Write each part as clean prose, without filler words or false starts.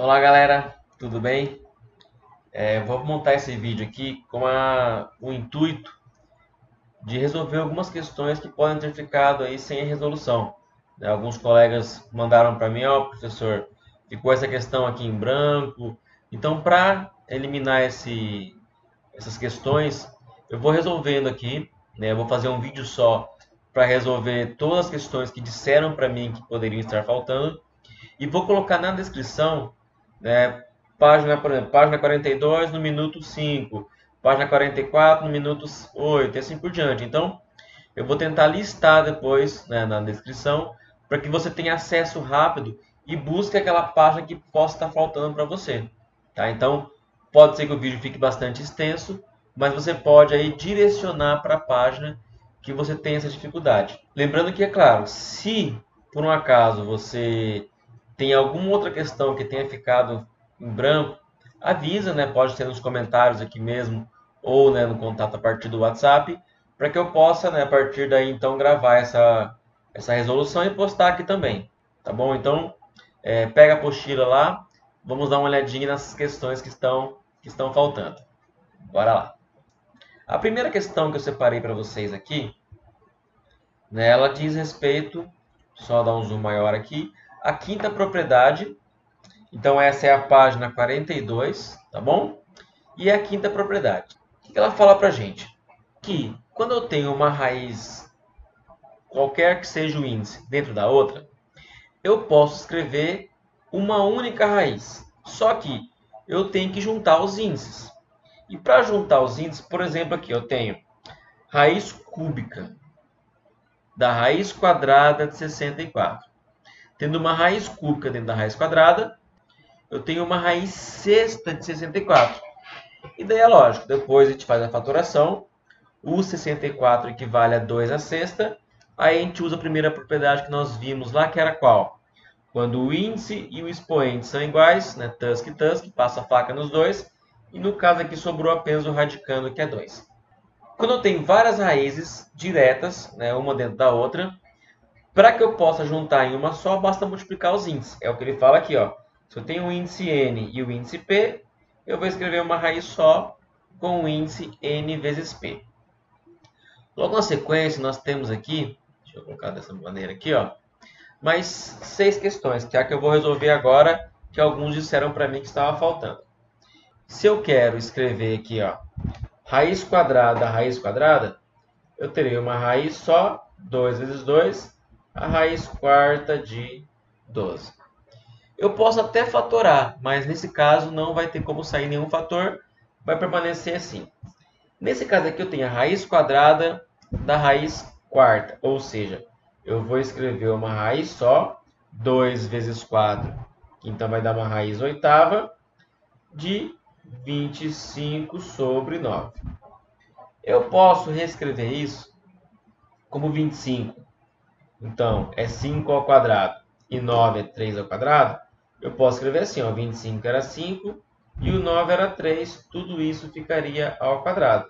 Olá galera, tudo bem? Vou montar esse vídeo aqui com o intuito de resolver algumas questões que podem ter ficado aí sem resolução, né? Alguns colegas mandaram para mim, ó, professor, ficou essa questão aqui em branco. Então, para eliminar essas questões, eu vou resolvendo aqui, né? Eu vou fazer um vídeo só para resolver todas as questões que disseram para mim que poderiam estar faltando. E vou colocar na descrição, né, por exemplo, página 42 no minuto 5, página 44 no minuto 8 e assim por diante. Então, eu vou tentar listar depois, né, na descrição para que você tenha acesso rápido e busque aquela página que possa estar faltando para você. Tá? Então, pode ser que o vídeo fique bastante extenso, mas você pode aí direcionar para a página que você tem essa dificuldade. Lembrando que, é claro, se por um acaso você tem alguma outra questão que tenha ficado em branco, avisa, né? Pode ser nos comentários aqui mesmo ou, né, no contato a partir do WhatsApp, para que eu possa, né, a partir daí então gravar essa resolução e postar aqui também, tá bom? Então, pega a apostila lá, vamos dar uma olhadinha nas questões que estão faltando. Bora lá. A primeira questão que eu separei para vocês aqui, né, ela diz respeito, só dar um zoom maior aqui, a quinta propriedade. Então essa é a página 42, tá bom? E é a quinta propriedade. O que ela fala pra gente? Que quando eu tenho uma raiz, qualquer que seja o índice, dentro da outra, eu posso escrever uma única raiz. Só que eu tenho que juntar os índices. E para juntar os índices, por exemplo, aqui eu tenho raiz cúbica da raiz quadrada de 64. Tendo uma raiz cúbica dentro da raiz quadrada, eu tenho uma raiz sexta de 64. E daí é lógico, depois a gente faz a fatoração, o 64 equivale a 2 à sexta, aí a gente usa a primeira propriedade que nós vimos lá, que era qual? Quando o índice e o expoente são iguais, né, Tusk e Tusk, passa a faca nos dois, e no caso aqui sobrou apenas o radicando, que é 2. Quando eu tenho várias raízes diretas, né, uma dentro da outra, para que eu possa juntar em uma só, basta multiplicar os índices. É o que ele fala aqui, ó. Se eu tenho o índice n e o índice p, eu vou escrever uma raiz só com o índice n vezes p. Logo na sequência, nós temos aqui, deixa eu colocar dessa maneira aqui, ó, mais 6 questões, que é a que eu vou resolver agora, que alguns disseram para mim que estava faltando. Se eu quero escrever aqui, ó, raiz quadrada, eu terei uma raiz só, 2 vezes 2, a raiz quarta de 12. Eu posso até fatorar, mas nesse caso não vai ter como sair nenhum fator, vai permanecer assim. Nesse caso aqui eu tenho a raiz quadrada da raiz quarta, ou seja, eu vou escrever uma raiz só, 2 vezes 4, que então vai dar uma raiz oitava, de 25 sobre 9. Eu posso reescrever isso como 25. Então, é 5 ao quadrado e 9 é 3 ao quadrado. Eu posso escrever assim, ó, 25 era 5 e o 9 era 3. Tudo isso ficaria ao quadrado.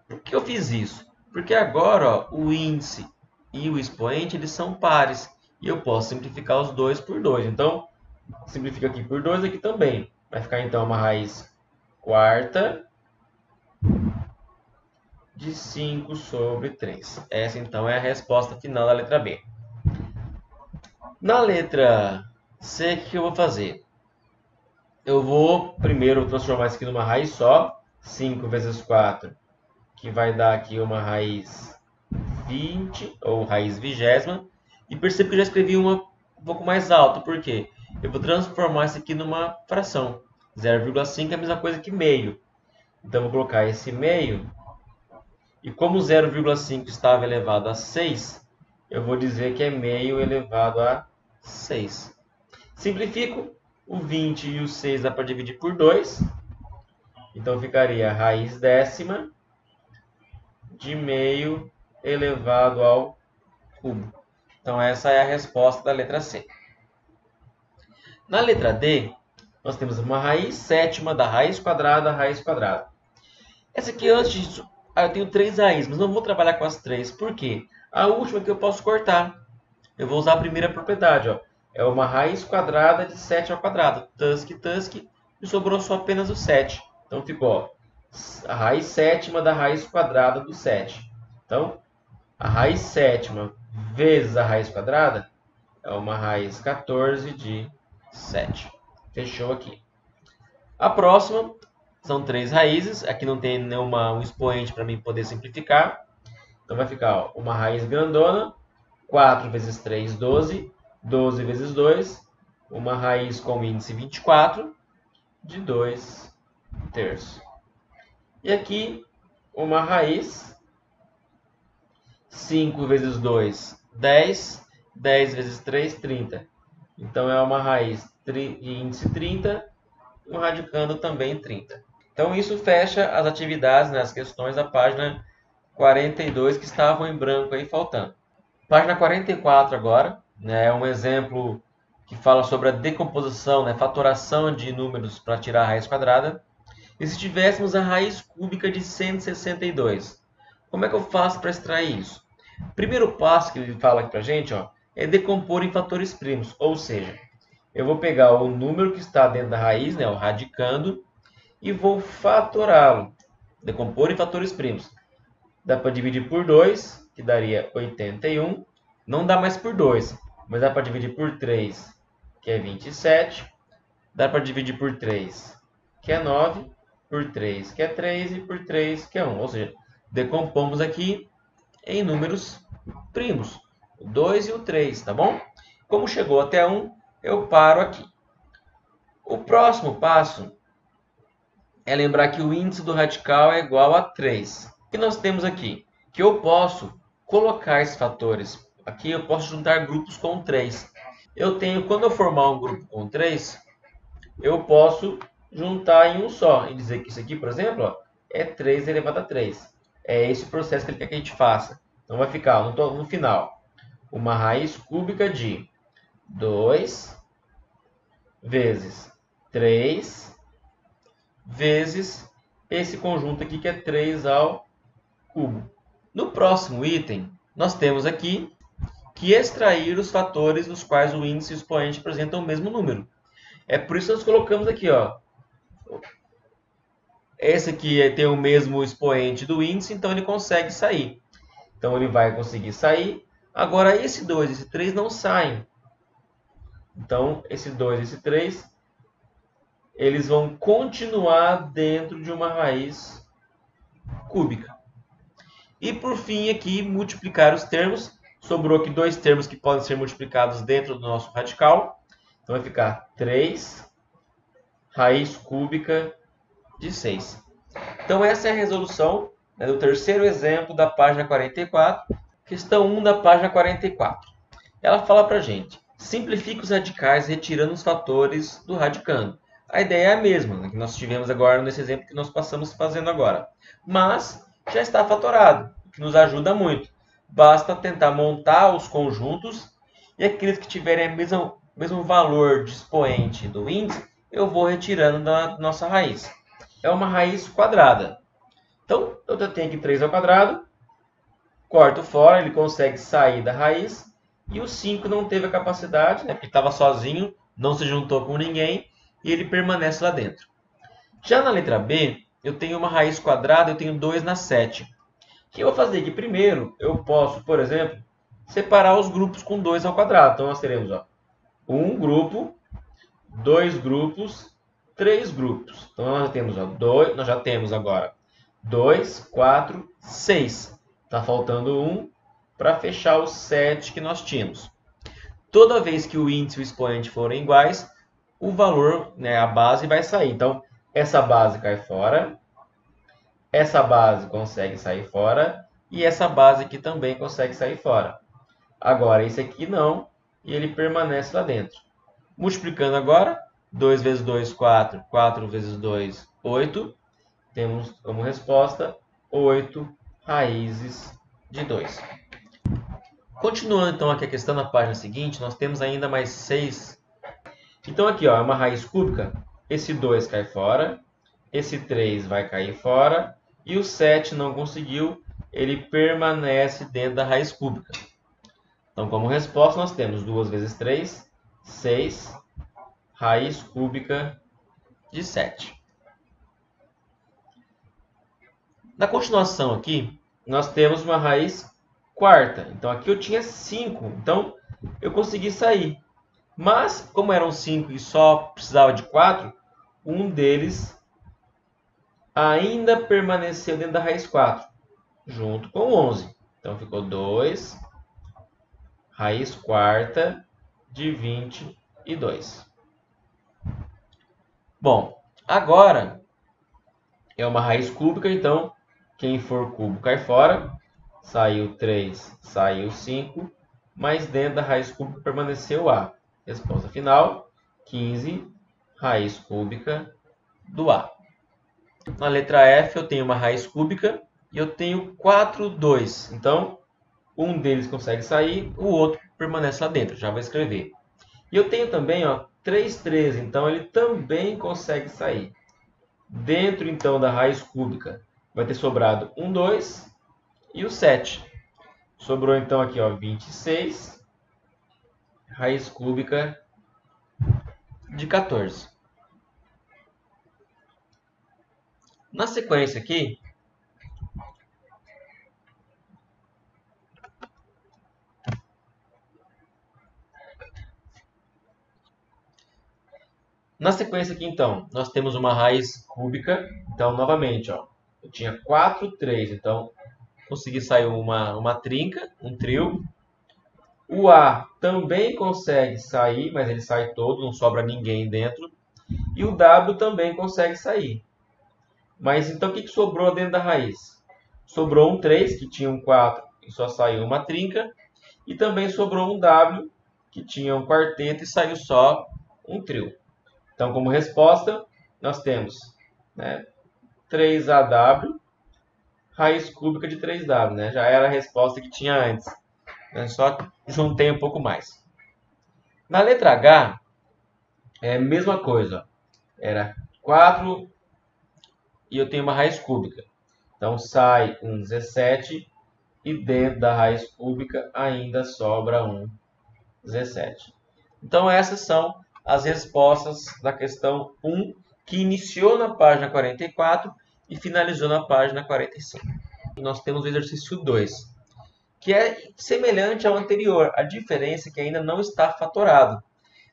Por que eu fiz isso? Porque agora, ó, o índice e o expoente eles são pares. E eu posso simplificar os dois por 2. Então, simplifica aqui por 2, aqui também. Vai ficar então uma raiz quarta de 5 sobre 3. Essa então é a resposta final da letra B. Na letra C, o que eu vou fazer? Eu vou primeiro transformar isso aqui numa raiz só. 5 vezes 4, que vai dar aqui uma raiz 20, ou raiz vigésima. E percebo que eu já escrevi uma um pouco mais alta. Por quê? Eu vou transformar isso aqui numa fração. 0,5 é a mesma coisa que meio. Então, eu vou colocar esse meio. E como 0,5 estava elevado a 6, eu vou dizer que é meio elevado a 6. Simplifico, o 20 e o 6 dá para dividir por 2. Então ficaria raiz décima de meio elevado ao cubo. Então essa é a resposta da letra C. Na letra D, nós temos uma raiz sétima da raiz quadrada, raiz quadrada. Essa aqui antes disso, eu tenho 3 raízes, mas não vou trabalhar com as 3. Por quê? A última que eu posso cortar. Eu vou usar a primeira propriedade, ó. é uma raiz quadrada de 7 ao quadrado. Tusk, tusk, e sobrou só apenas o 7. Então ficou ó, a raiz sétima da raiz quadrada do 7. Então, a raiz sétima vezes a raiz quadrada é uma raiz 14 de 7. Fechou aqui. A próxima são 3 raízes. Aqui não tem nenhum expoente para mim poder simplificar. Então vai ficar ó, uma raiz grandona, 4 vezes 3, 12. 12 vezes 2, uma raiz com índice 24, de 2 terços. E aqui, uma raiz, 5 vezes 2, 10. 10 vezes 3, 30. Então, é uma raiz de índice 30, um radicando também 30. Então, isso fecha as atividades, né, as questões da página 42, que estavam em branco aí, faltando. Página 44 agora, né, é um exemplo que fala sobre a decomposição, né, fatoração de números para tirar a raiz quadrada. E se tivéssemos a raiz cúbica de 162, como é que eu faço para extrair isso? O primeiro passo que ele fala aqui para a gente ó, é decompor em fatores primos, ou seja, eu vou pegar o número que está dentro da raiz, né, o radicando, e vou fatorá-lo, decompor em fatores primos. Dá para dividir por 2, que daria 81. Não dá mais por 2, mas dá para dividir por 3, que é 27. Dá para dividir por 3, que é 9. Por 3, que é 3. E por 3, que é 1. Ou seja, decompomos aqui em números primos. O 2 e o 3, tá bom? Como chegou até 1, eu paro aqui. O próximo passo é lembrar que o índice do radical é igual a 3. O que nós temos aqui? Que eu posso colocar esses fatores. Aqui eu posso juntar grupos com 3. Quando eu formar um grupo com 3, eu posso juntar em um só. E dizer que isso aqui, por exemplo, ó, é 3 elevado a 3. É esse o processo que ele quer que a gente faça. Então vai ficar, no final, uma raiz cúbica de 2 vezes 3 vezes esse conjunto aqui que é 3 ao cubo. No próximo item, nós temos aqui que extrair os fatores dos quais o índice e o expoente apresentam o mesmo número. É por isso que nós colocamos aqui, ó. Esse aqui tem o mesmo expoente do índice, então ele consegue sair. Então ele vai conseguir sair. Agora esse 2 e esse 3 não saem. Então esse 2 e esse 3, eles vão continuar dentro de uma raiz cúbica. E por fim aqui, multiplicar os termos. Sobrou aqui 2 termos que podem ser multiplicados dentro do nosso radical. Então vai ficar 3 raiz cúbica de 6. Então essa é a resolução, né, do terceiro exemplo da página 44. Questão 1 da página 44. Ela fala para a gente, simplifique os radicais retirando os fatores do radicando. A ideia é a mesma, né, que nós tivemos agora nesse exemplo que nós passamos fazendo agora. Mas já está fatorado, o que nos ajuda muito. Basta tentar montar os conjuntos e aqueles que tiverem o mesmo valor de expoente do índice, eu vou retirando da nossa raiz. É uma raiz quadrada. Então, eu tenho aqui 3 ao quadrado, corto fora, ele consegue sair da raiz, e o 5 não teve a capacidade, né, porque estava sozinho, não se juntou com ninguém, e ele permanece lá dentro. Já na letra B, eu tenho uma raiz quadrada, eu tenho 2 na 7. O que eu vou fazer aqui? Primeiro, eu posso, por exemplo, separar os grupos com 2 ao quadrado. Então, nós teremos ó, um grupo, 2 grupos, 3 grupos. Então, nós já temos agora 2, 4, 6. Está faltando 1 para fechar os 7 que nós tínhamos. Toda vez que o índice e o expoente forem iguais, o valor, né, a base vai sair. Então, essa base cai fora, essa base consegue sair fora e essa base aqui também consegue sair fora. Agora, esse aqui não, e ele permanece lá dentro. Multiplicando agora, 2 vezes 2, 4. 4 vezes 2, 8. Temos como resposta 8 raízes de 2. Continuando então aqui a questão na página seguinte, nós temos ainda mais 6. Então aqui ó, é uma raiz cúbica, esse 2 cai fora, esse 3 vai cair fora, e o 7 não conseguiu, ele permanece dentro da raiz cúbica. Então como resposta nós temos 2 vezes 3, 6 raiz cúbica de 7. Na continuação aqui, nós temos uma raiz quarta. Então aqui eu tinha 5, então eu consegui sair. Mas, como eram 5 e só precisava de 4, um deles ainda permaneceu dentro da raiz 4, junto com 11. Então ficou 2 raiz quarta de 22. Bom, agora é uma raiz cúbica, então quem for cubo cai fora. Saiu 3, saiu 5, mas dentro da raiz cúbica permaneceu A. Resposta final, 15 raiz cúbica do A. Na letra F eu tenho uma raiz cúbica e eu tenho 4, 2. Então, um deles consegue sair, o outro permanece lá dentro. Já vou escrever. E eu tenho também 3, 13. Então, ele também consegue sair. Dentro, então, da raiz cúbica, vai ter sobrado 1, 2 e o 7. Sobrou, então, aqui 26 raiz cúbica de 14. Na sequência aqui, então, nós temos uma raiz cúbica. Então, novamente, eu tinha 4, 3. Então, consegui sair uma trinca, um trio. O A também consegue sair, mas ele sai todo, não sobra ninguém dentro. E o W também consegue sair. Mas então o que sobrou dentro da raiz? Sobrou um 3, que tinha um 4 e só saiu uma trinca. E também sobrou um W, que tinha um quarteto e saiu só um trio. Então, como resposta, nós temos 3AW, raiz cúbica de 3W. Já era a resposta que tinha antes. Só juntei um pouco mais. Na letra H, é a mesma coisa. Era 4 e eu tenho uma raiz cúbica. Então, sai um 17 e dentro da raiz cúbica ainda sobra um 17. Então, essas são as respostas da questão 1, que iniciou na página 44 e finalizou na página 45. E nós temos o exercício 2, que é semelhante ao anterior. A diferença é que ainda não está fatorado.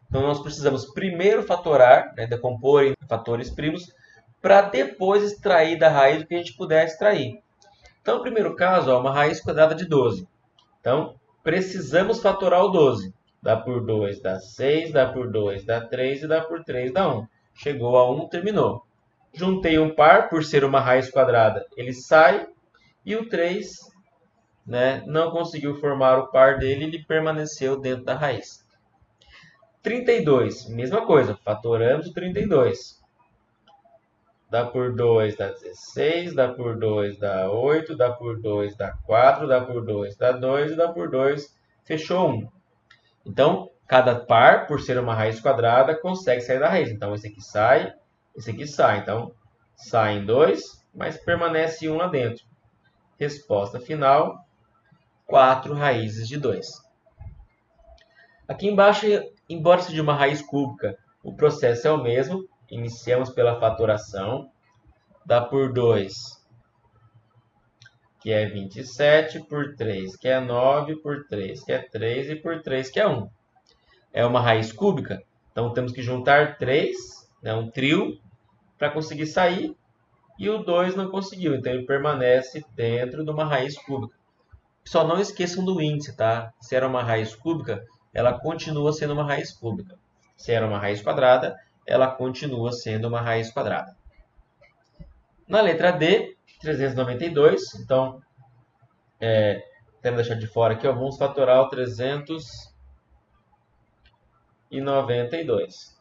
Então, nós precisamos primeiro fatorar, decompor em fatores primos, para depois extrair da raiz o que a gente puder extrair. Então, no primeiro caso, uma raiz quadrada de 12. Então, precisamos fatorar o 12. Dá por 2, dá 6, dá por 2, dá 3 e dá por 3, dá 1. Chegou a 1, terminou. Juntei um par, por ser uma raiz quadrada, ele sai. E o 3 não conseguiu formar o par dele, ele permaneceu dentro da raiz. 32, mesma coisa, fatoramos o 32. Dá por 2, dá 16, dá por 2, dá 8, dá por 2, dá 4, dá por 2, dá 2 e dá por 2, fechou 1. Então, cada par, por ser uma raiz quadrada, consegue sair da raiz. Então, esse aqui sai, esse aqui sai. Então, saem 2, mas permanece 1 lá dentro. Resposta final, 4 raízes de 2. Aqui embaixo, embora seja uma raiz cúbica, o processo é o mesmo. Iniciamos pela fatoração. Dá por 2, que é 27, por 3, que é 9, por 3, que é 3, e por 3, que é 1. É uma raiz cúbica, então temos que juntar 3, um trio, para conseguir sair. E o 2 não conseguiu, então ele permanece dentro de uma raiz cúbica. Só não esqueçam do índice, tá? Se era uma raiz cúbica, ela continua sendo uma raiz cúbica. Se era uma raiz quadrada, ela continua sendo uma raiz quadrada. Na letra D, 392, então, quero deixar de fora aqui, vamos fatorar o 392.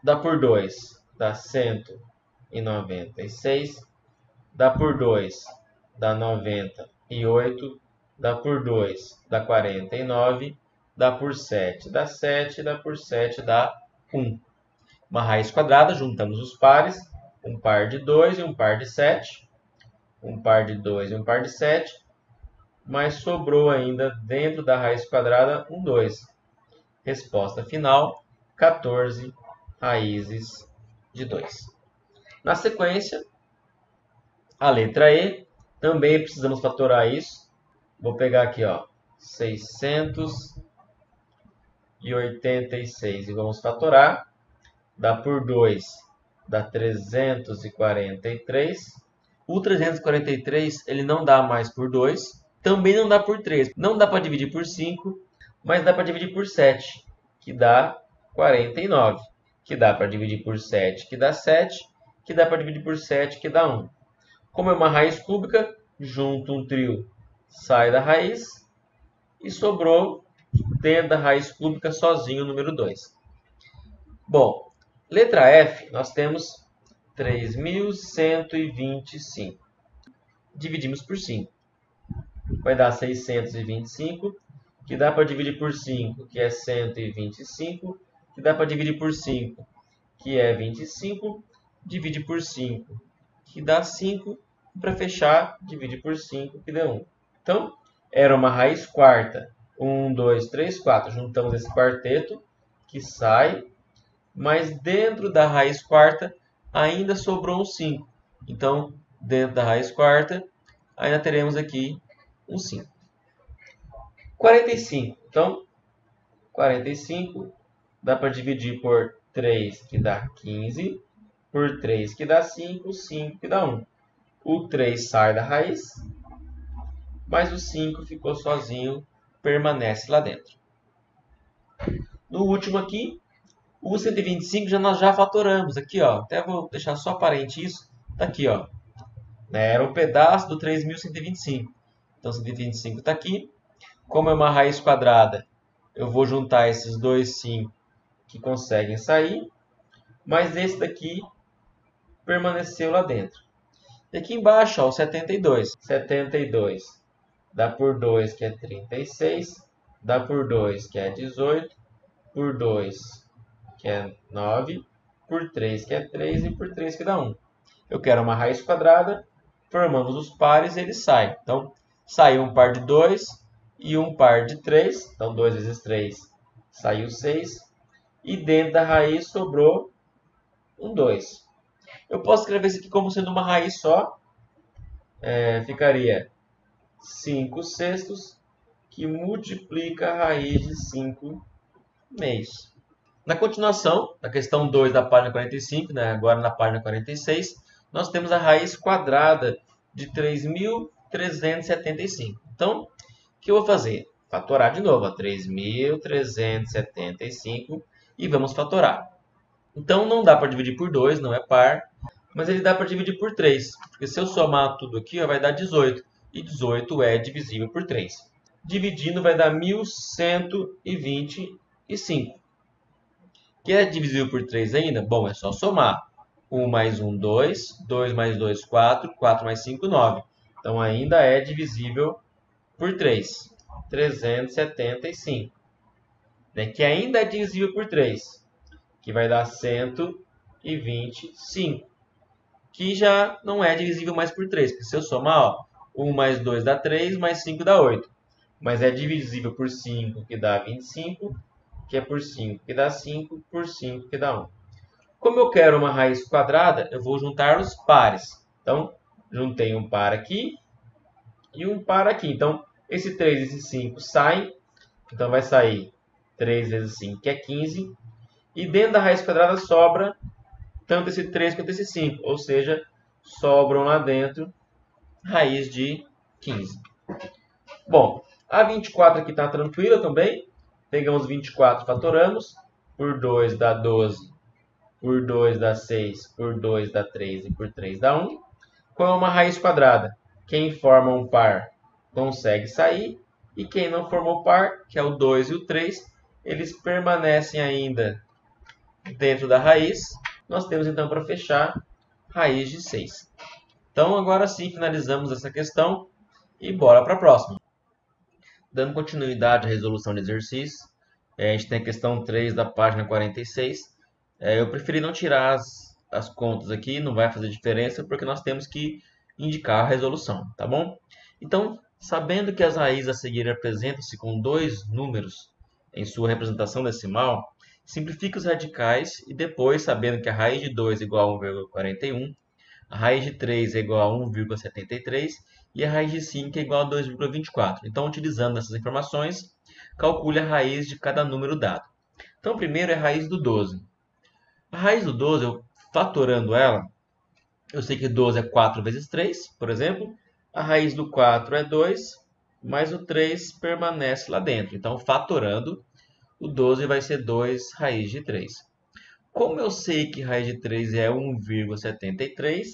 Dá por 2, dá 196. Dá por 2, dá 98. Dá por 2, dá 49. Dá por 7, dá 7. Dá por 7, dá 1. Uma raiz quadrada, juntamos os pares. Um par de 2 e um par de 7. Um par de 2 e um par de 7. Mas sobrou ainda, dentro da raiz quadrada, um 2. Resposta final, 14 raízes de 2. Na sequência, a letra E, também precisamos fatorar isso. Vou pegar aqui, ó, 686 e vamos fatorar. Dá por 2, dá 343. O 343 ele não dá mais por 2, também não dá por 3. Não dá para dividir por 5, mas dá para dividir por 7, que dá 49. Que dá para dividir por 7, que dá 7. Que dá para dividir por 7, que dá 1. Como é uma raiz cúbica, junto um trio, sai da raiz e sobrou dentro da raiz cúbica sozinho o número 2. Bom, letra F, nós temos 3.125. Dividimos por 5. Vai dar 625, que dá para dividir por 5, que é 125, que dá para dividir por 5, que é 25, divide por 5, que dá 5, e para fechar, divide por 5, que dá 1. Então, era uma raiz quarta. 1, 2, 3, 4. Juntamos esse quarteto, que sai, mas dentro da raiz quarta ainda sobrou um 5. Então, dentro da raiz quarta, ainda teremos aqui um 5. 45. Então, 45 dá para dividir por 3, que dá 15, por 3, que dá 5, 5, que dá 1. O 3 sai da raiz, mas o 5 ficou sozinho, permanece lá dentro. No último aqui, o 125 nós já fatoramos. Aqui, ó, até vou deixar só aparente isso. Está aqui, ó. Era um pedaço do 3.125. Então, 125 está aqui. Como é uma raiz quadrada, eu vou juntar esses dois 5 que conseguem sair. Mas esse daqui permaneceu lá dentro. E aqui embaixo, ó, o 72. 72 dá por 2, que é 36. Dá por 2, que é 18. Por 2, que é 9. Por 3, que é 3. E por 3, que dá 1. Eu quero uma raiz quadrada. Formamos os pares e ele sai. Então, saiu um par de 2 e um par de 3. Então, 2 vezes 3 saiu 6. E dentro da raiz sobrou um 2. Eu posso escrever isso aqui como sendo uma raiz só. Ficaria 5 sextos, que multiplica a raiz de 5 meios. Na continuação, na questão 2 da página 45, né, agora na página 46, nós temos a raiz quadrada de 3.375. Então, o que eu vou fazer? Fatorar de novo, 3.375 e vamos fatorar. Então, não dá para dividir por 2, não é par, mas ele dá para dividir por 3, porque se eu somar tudo aqui, vai dar 18, e 18 é divisível por 3. Dividindo vai dar 1.125. Que é divisível por 3 ainda? Bom, é só somar. 1 mais 1, 2. 2 mais 2, 4. 4 mais 5, 9. Então, ainda é divisível por 3. 375. Né? Que ainda é divisível por 3. Que vai dar 125. Que já não é divisível mais por 3. Porque se eu somar, ó, 1 mais 2 dá 3, mais 5 dá 8. Mas é divisível por 5, que dá 25. Que é por 5, que dá 5, por 5, que dá 1. Como eu quero uma raiz quadrada, eu vou juntar os pares. Então, juntei um par aqui e um par aqui. Então, esse 3 e esse 5 saem. Então, vai sair 3 vezes 5, que é 15. E dentro da raiz quadrada sobra tanto esse 3 quanto esse 5. Ou seja, sobram lá dentro raiz de 15. Bom, a 24 aqui está tranquila também. Pegamos 24, fatoramos. Por 2 dá 12. Por 2 dá 6. Por 2 dá 3. E por 3 dá 1. Qual é uma raiz quadrada? Quem forma um par consegue sair. E quem não formou par, que é o 2 e o 3, eles permanecem ainda dentro da raiz. Nós temos então para fechar raiz de 6. Então agora sim finalizamos essa questão e bora para a próxima. Dando continuidade à resolução de exercício, a gente tem a questão 3 da página 46. Eu preferi não tirar as contas aqui, não vai fazer diferença, porque nós temos que indicar a resolução, tá bom? Então, sabendo que as raízes a seguir apresentam-se com dois números em sua representação decimal, simplifique os radicais e depois, sabendo que a raiz de 2 é igual a 1,41, a raiz de 3 é igual a 1,73 e a raiz de 5 é igual a 2,24. Então, utilizando essas informações, calcule a raiz de cada número dado. Então, primeiro é a raiz do 12. A raiz do 12, eu fatorando ela, eu sei que 12 é 4 vezes 3, por exemplo. A raiz do 4 é 2, mas o 3 permanece lá dentro. Então, fatorando, o 12 vai ser 2 raiz de 3. Como eu sei que raiz de 3 é 1,73,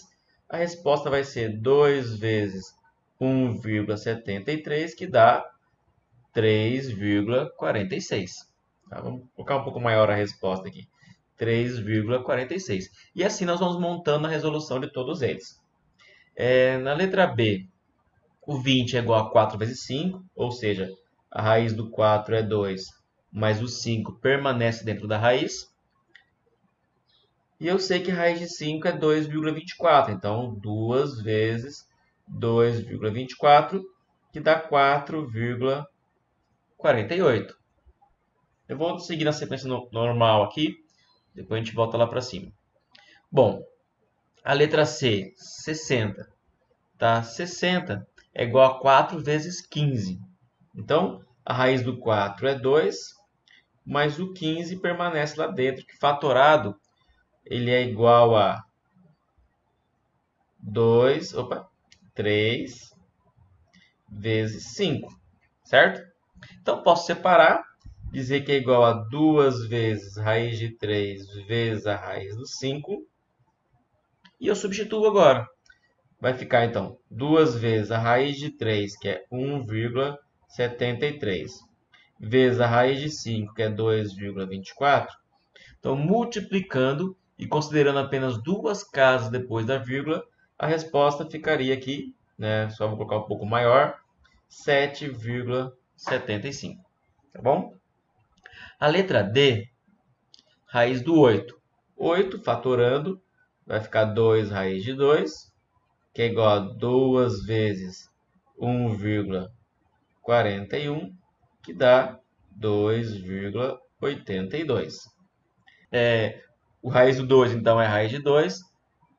a resposta vai ser 2 vezes 1,73, que dá 3,46. Tá? Vamos colocar um pouco maior a resposta aqui. 3,46. E assim nós vamos montando a resolução de todos eles. Na letra B, o 20 é igual a 4 vezes 5, ou seja, a raiz do 4 é 2, mas o 5 permanece dentro da raiz. E eu sei que a raiz de 5 é 2,24, então 2 vezes 2,24, que dá 4,48. Eu vou seguir na sequência normal aqui, depois a gente volta lá para cima. Bom, a letra C, 60. Tá? 60 é igual a 4 vezes 15. Então, a raiz do 4 é 2, mas o 15 permanece lá dentro, que fatorado ele é igual a 3 vezes 5, certo? Então, posso separar, dizer que é igual a 2 vezes raiz de 3 vezes a raiz do 5, e eu substituo agora. Vai ficar, então, 2 vezes a raiz de 3, que é 1,73, vezes a raiz de 5, que é 2,24. Então, multiplicando e considerando apenas duas casas depois da vírgula, a resposta ficaria aqui, né? Só vou colocar um pouco maior, 7,75. Tá bom? A letra D, raiz do 8. 8 fatorando, vai ficar 2 raiz de 2, que é igual a 2 vezes 1,41, que dá 2,82. O raiz do 2, então, é a raiz de 2.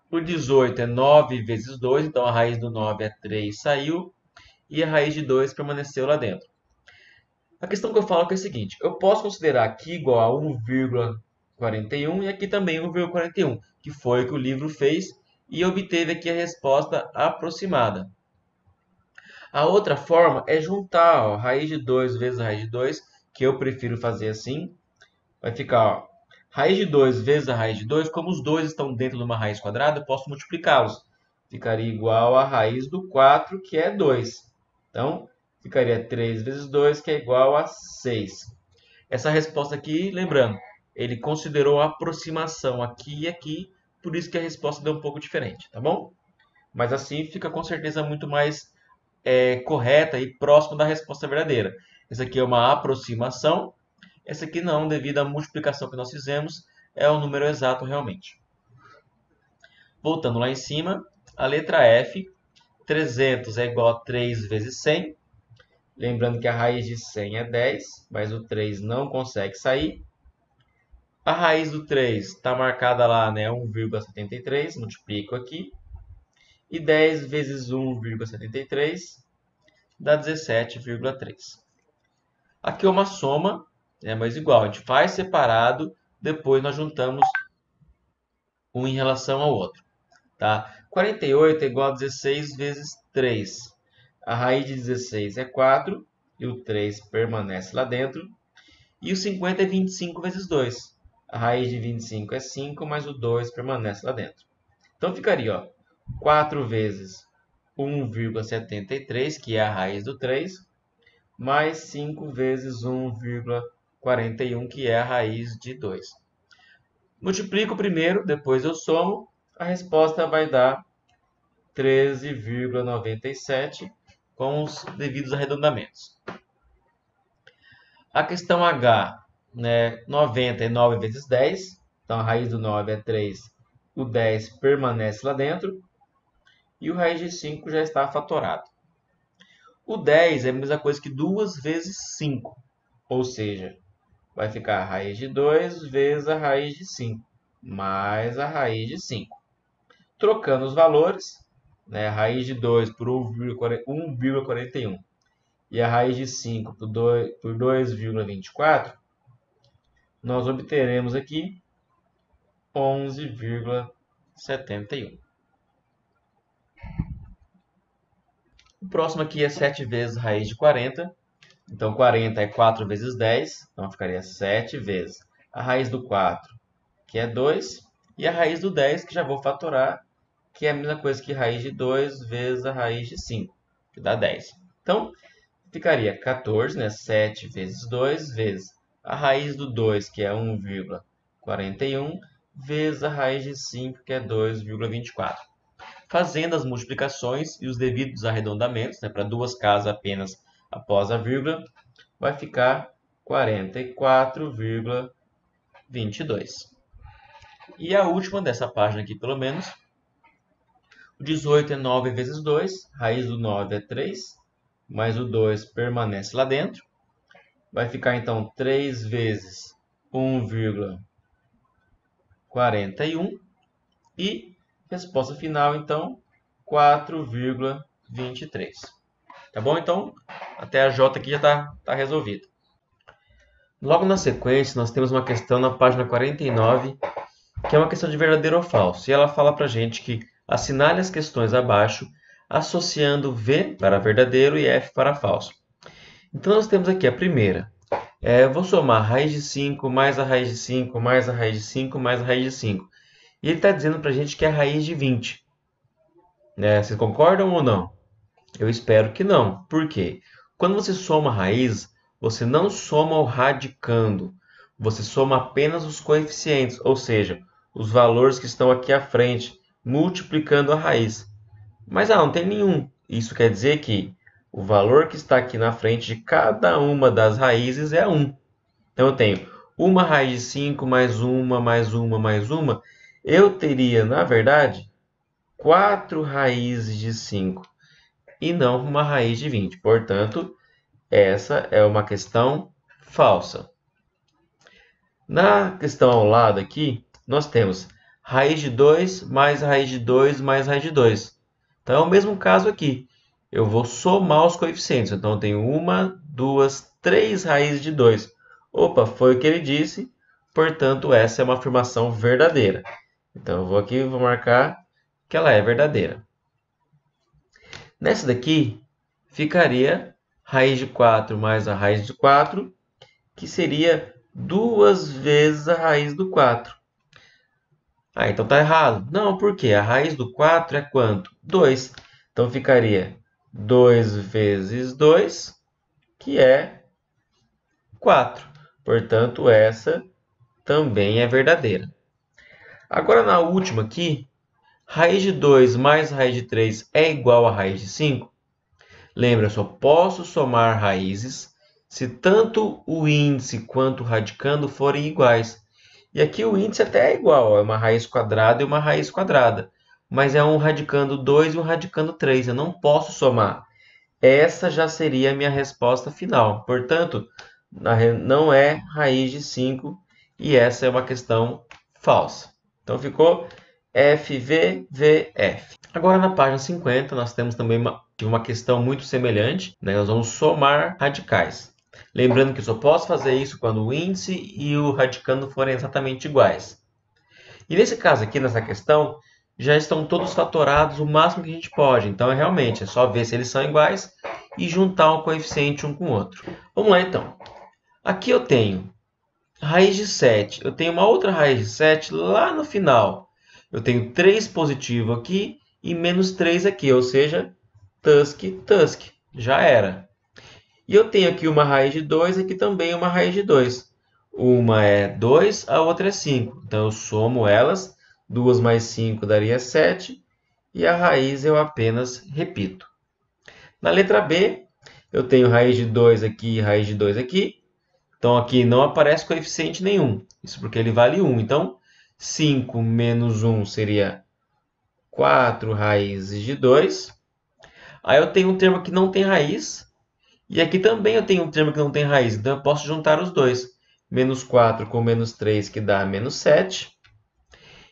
O 18 é 9 vezes 2, então a raiz do 9 é 3, saiu. E a raiz de 2 permaneceu lá dentro. A questão que eu falo é a seguinte: eu posso considerar aqui igual a 1,41 e aqui também 1,41, que foi o que o livro fez e obteve aqui a resposta aproximada. A outra forma é juntar, ó, raiz de 2 vezes a raiz de 2, que eu prefiro fazer assim. Vai ficar, ó, raiz de 2 vezes a raiz de 2, como os dois estão dentro de uma raiz quadrada, eu posso multiplicá-los. Ficaria igual a raiz do 4, que é 2. Então, ficaria 3 vezes 2, que é igual a 6. Essa resposta aqui, lembrando, ele considerou a aproximação aqui e aqui, por isso que a resposta deu um pouco diferente, tá bom? Mas assim fica com certeza muito mais correta e próximo da resposta verdadeira. Essa aqui é uma aproximação, essa aqui não, devido à multiplicação que nós fizemos, é o número exato realmente. Voltando lá em cima, a letra F, 300 é igual a 3 vezes 100. Lembrando que a raiz de 100 é 10, mas o 3 não consegue sair. A raiz do 3 está marcada lá, né, 1,73, multiplico aqui. E 10 vezes 1,73 dá 17,3. Aqui é uma soma, mas igual, a gente faz separado, depois nós juntamos um em relação ao outro. Tá? 48 é igual a 16 vezes 3. A raiz de 16 é 4 e o 3 permanece lá dentro. E o 50 é 25 vezes 2. A raiz de 25 é 5, mas o 2 permanece lá dentro. Então ficaria, ó, 4 vezes 1,73, que é a raiz do 3, mais 5 vezes 1,41, que é a raiz de 2. Multiplico primeiro, depois eu somo, a resposta vai dar 13,97 com os devidos arredondamentos. A questão H, né, 90 é 9 vezes 10, então a raiz do 9 é 3, o 10 permanece lá dentro, e o raiz de 5 já está fatorado. O 10 é a mesma coisa que 2 vezes 5, ou seja, vai ficar a raiz de 2 vezes a raiz de 5, mais a raiz de 5. Trocando os valores, né, a raiz de 2 por 1,41 e a raiz de 5 por 2,24, nós obteremos aqui 11,71. O próximo aqui é 7 vezes a raiz de 40. Então, 40 é 4 vezes 10. Então, ficaria 7 vezes a raiz do 4, que é 2. E a raiz do 10, que já vou fatorar, que é a mesma coisa que raiz de 2 vezes a raiz de 5, que dá 10. Então, ficaria 14, né? 7 vezes 2 vezes a raiz do 2, que é 1,41, vezes a raiz de 5, que é 2,24. Fazendo as multiplicações e os devidos arredondamentos, né, para duas casas apenas após a vírgula, vai ficar 44,22. E a última dessa página aqui, pelo menos, o 18 é 9 vezes 2, raiz do 9 é 3, mas o 2 permanece lá dentro. Vai ficar, então, 3 vezes 1,41 e resposta final, então, 4,23. Tá bom? Então, até a J aqui já está resolvido. Logo na sequência, nós temos uma questão na página 49, que é uma questão de verdadeiro ou falso. E ela fala para a gente que assinale as questões abaixo, associando V para verdadeiro e F para falso. Então, nós temos aqui a primeira. Eu vou somar a raiz de 5 mais a raiz de 5 mais a raiz de 5 mais a raiz de 5. E ele está dizendo para a gente que é a raiz de 20. Vocês concordam ou não? Eu espero que não. Por quê? Quando você soma raiz, você não soma o radicando. Você soma apenas os coeficientes, ou seja, os valores que estão aqui à frente, multiplicando a raiz. Mas não tem nenhum. Isso quer dizer que o valor que está aqui na frente de cada uma das raízes é 1. Então, eu tenho uma raiz de 5 mais uma, mais uma, mais uma. Eu teria, na verdade, 4 raízes de 5 e não uma raiz de 20. Portanto, essa é uma questão falsa. Na questão ao lado aqui, nós temos raiz de 2 mais raiz de 2 mais raiz de 2. Então, é o mesmo caso aqui. Eu vou somar os coeficientes. Então, eu tenho 1, 2, 3 raízes de 2. Opa, foi o que ele disse. Portanto, essa é uma afirmação verdadeira. Então, eu vou aqui e vou marcar que ela é verdadeira. Nessa daqui, ficaria raiz de 4 mais a raiz de 4, que seria 2 vezes a raiz do 4. Então está errado. Não, por quê? A raiz do 4 é quanto? 2. Então ficaria 2 vezes 2, que é 4. Portanto, essa também é verdadeira. Agora, na última aqui, raiz de 2 mais raiz de 3 é igual a raiz de 5? Lembra, eu só posso somar raízes se tanto o índice quanto o radicando forem iguais. E aqui o índice até é igual, é uma raiz quadrada e uma raiz quadrada. Mas é um radicando 2 e um radicando 3, eu não posso somar. Essa já seria a minha resposta final. Portanto, não é raiz de 5 e essa é uma questão falsa. Então ficou FVVF. Agora na página 50 nós temos também uma questão muito semelhante, né? Nós vamos somar radicais. Lembrando que eu só posso fazer isso quando o índice e o radicando forem exatamente iguais. E nesse caso aqui, nessa questão, já estão todos fatorados o máximo que a gente pode. Então, realmente, é só ver se eles são iguais e juntar um coeficiente um com o outro. Vamos lá, então. Aqui eu tenho raiz de 7. Eu tenho uma outra raiz de 7 lá no final. Eu tenho 3 positivo aqui e menos 3 aqui, ou seja, tusk. Já era. E eu tenho aqui uma raiz de 2, aqui também uma raiz de 2. Uma é 2, a outra é 5. Então, eu somo elas. 2 mais 5 daria 7. E a raiz eu apenas repito. Na letra B, eu tenho raiz de 2 aqui e raiz de 2 aqui. Então, aqui não aparece coeficiente nenhum. Isso porque ele vale 1. Então, 5 menos 1 seria 4 raízes de 2. Aí eu tenho um termo que não tem raiz. E aqui também eu tenho um termo que não tem raiz. Então, eu posso juntar os dois. menos 4 com menos 3, que dá menos 7.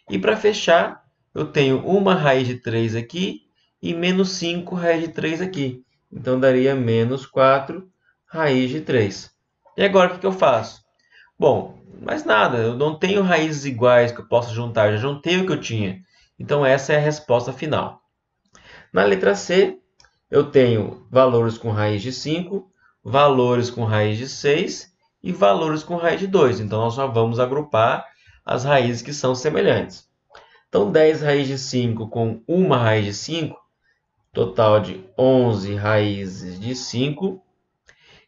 E para fechar, eu tenho uma raiz de 3 aqui e menos 5 raiz de 3 aqui. Então, daria menos 4 raiz de 3. E agora, o que eu faço? Bom, mais nada, eu não tenho raízes iguais que eu possa juntar, já juntei o que eu tinha. Então, essa é a resposta final. Na letra C, eu tenho valores com raiz de 5, valores com raiz de 6 e valores com raiz de 2. Então, nós só vamos agrupar as raízes que são semelhantes. Então, 10 raiz de 5 com uma raiz de 5, total de 11 raízes de 5.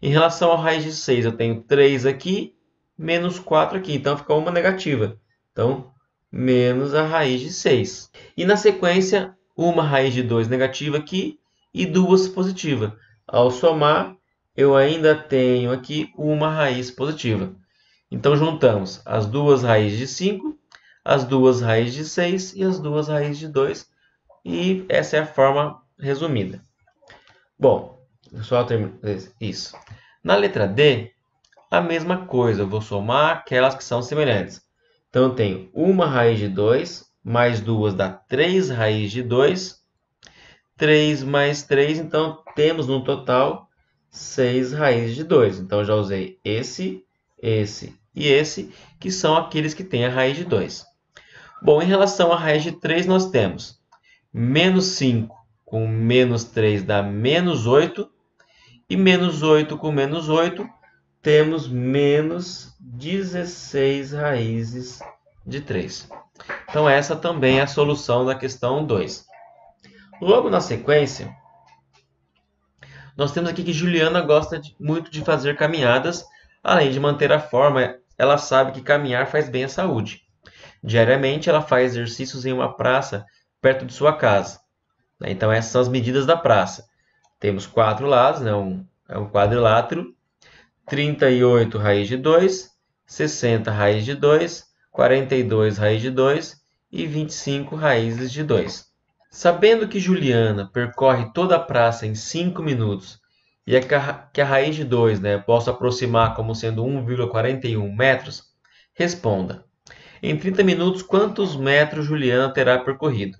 Em relação à raiz de 6, eu tenho 3 aqui, menos 4 aqui. Então, fica uma negativa. Então, menos a raiz de 6. E na sequência, uma raiz de 2 negativa aqui e duas positiva. Ao somar, eu ainda tenho aqui uma raiz positiva. Então, juntamos as duas raízes de 5, as duas raízes de 6 e as duas raízes de 2. E essa é a forma resumida. Bom, só terminar isso. Na letra D, a mesma coisa. Eu vou somar aquelas que são semelhantes. Então, eu tenho uma raiz de 2, mais 2 dá 3 raízes de 2. 3 mais 3, então temos no total 6 raízes de 2. Então, eu já usei esse e esse, que são aqueles que têm a raiz de 2. Bom, em relação à raiz de 3, nós temos menos 5 com menos 3 dá menos 8. E menos 8 com menos 8, temos menos 16 raízes de 3. Então, essa também é a solução da questão 2. Logo na sequência, nós temos aqui que Juliana gosta muito de fazer caminhadas. Além de manter a forma, ela sabe que caminhar faz bem à saúde. Diariamente, ela faz exercícios em uma praça perto de sua casa. Então, essas são as medidas da praça. Temos 4 lados, né? É um quadrilátero. 38 raiz de 2, 60 raiz de 2, 42 raiz de 2 e 25 raízes de 2. Sabendo que Juliana percorre toda a praça em 5 minutos e que a raiz de 2, né, posso aproximar como sendo 1,41 metros, responda. Em 30 minutos, quantos metros Juliana terá percorrido?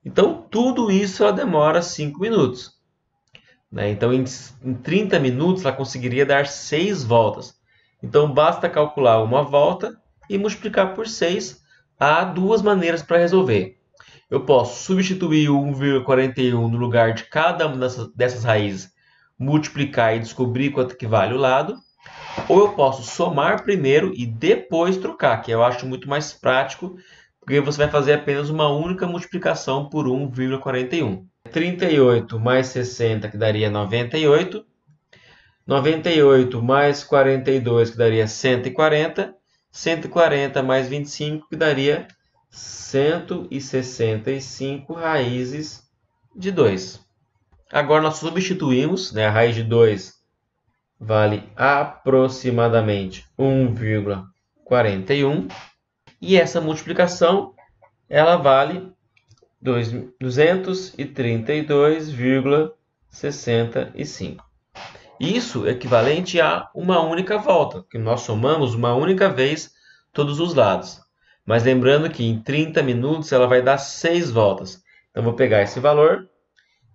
Então, tudo isso ela demora 5 minutos. Então, em 30 minutos, ela conseguiria dar 6 voltas. Então, basta calcular uma volta e multiplicar por 6. Há duas maneiras para resolver. Eu posso substituir o 1,41 no lugar de cada uma dessas raízes, multiplicar e descobrir quanto que vale o lado. Ou eu posso somar primeiro e depois trocar, que eu acho muito mais prático, porque você vai fazer apenas uma única multiplicação por 1,41. 38 mais 60, que daria 98. 98 mais 42, que daria 140. 140 mais 25, que daria 165 raízes de 2. Agora nós substituímos, né? A raiz de 2 vale aproximadamente 1,41. E essa multiplicação, ela vale 232,65. Isso é equivalente a uma única volta, que nós somamos uma única vez todos os lados. Mas lembrando que em 30 minutos ela vai dar 6 voltas. Então, vou pegar esse valor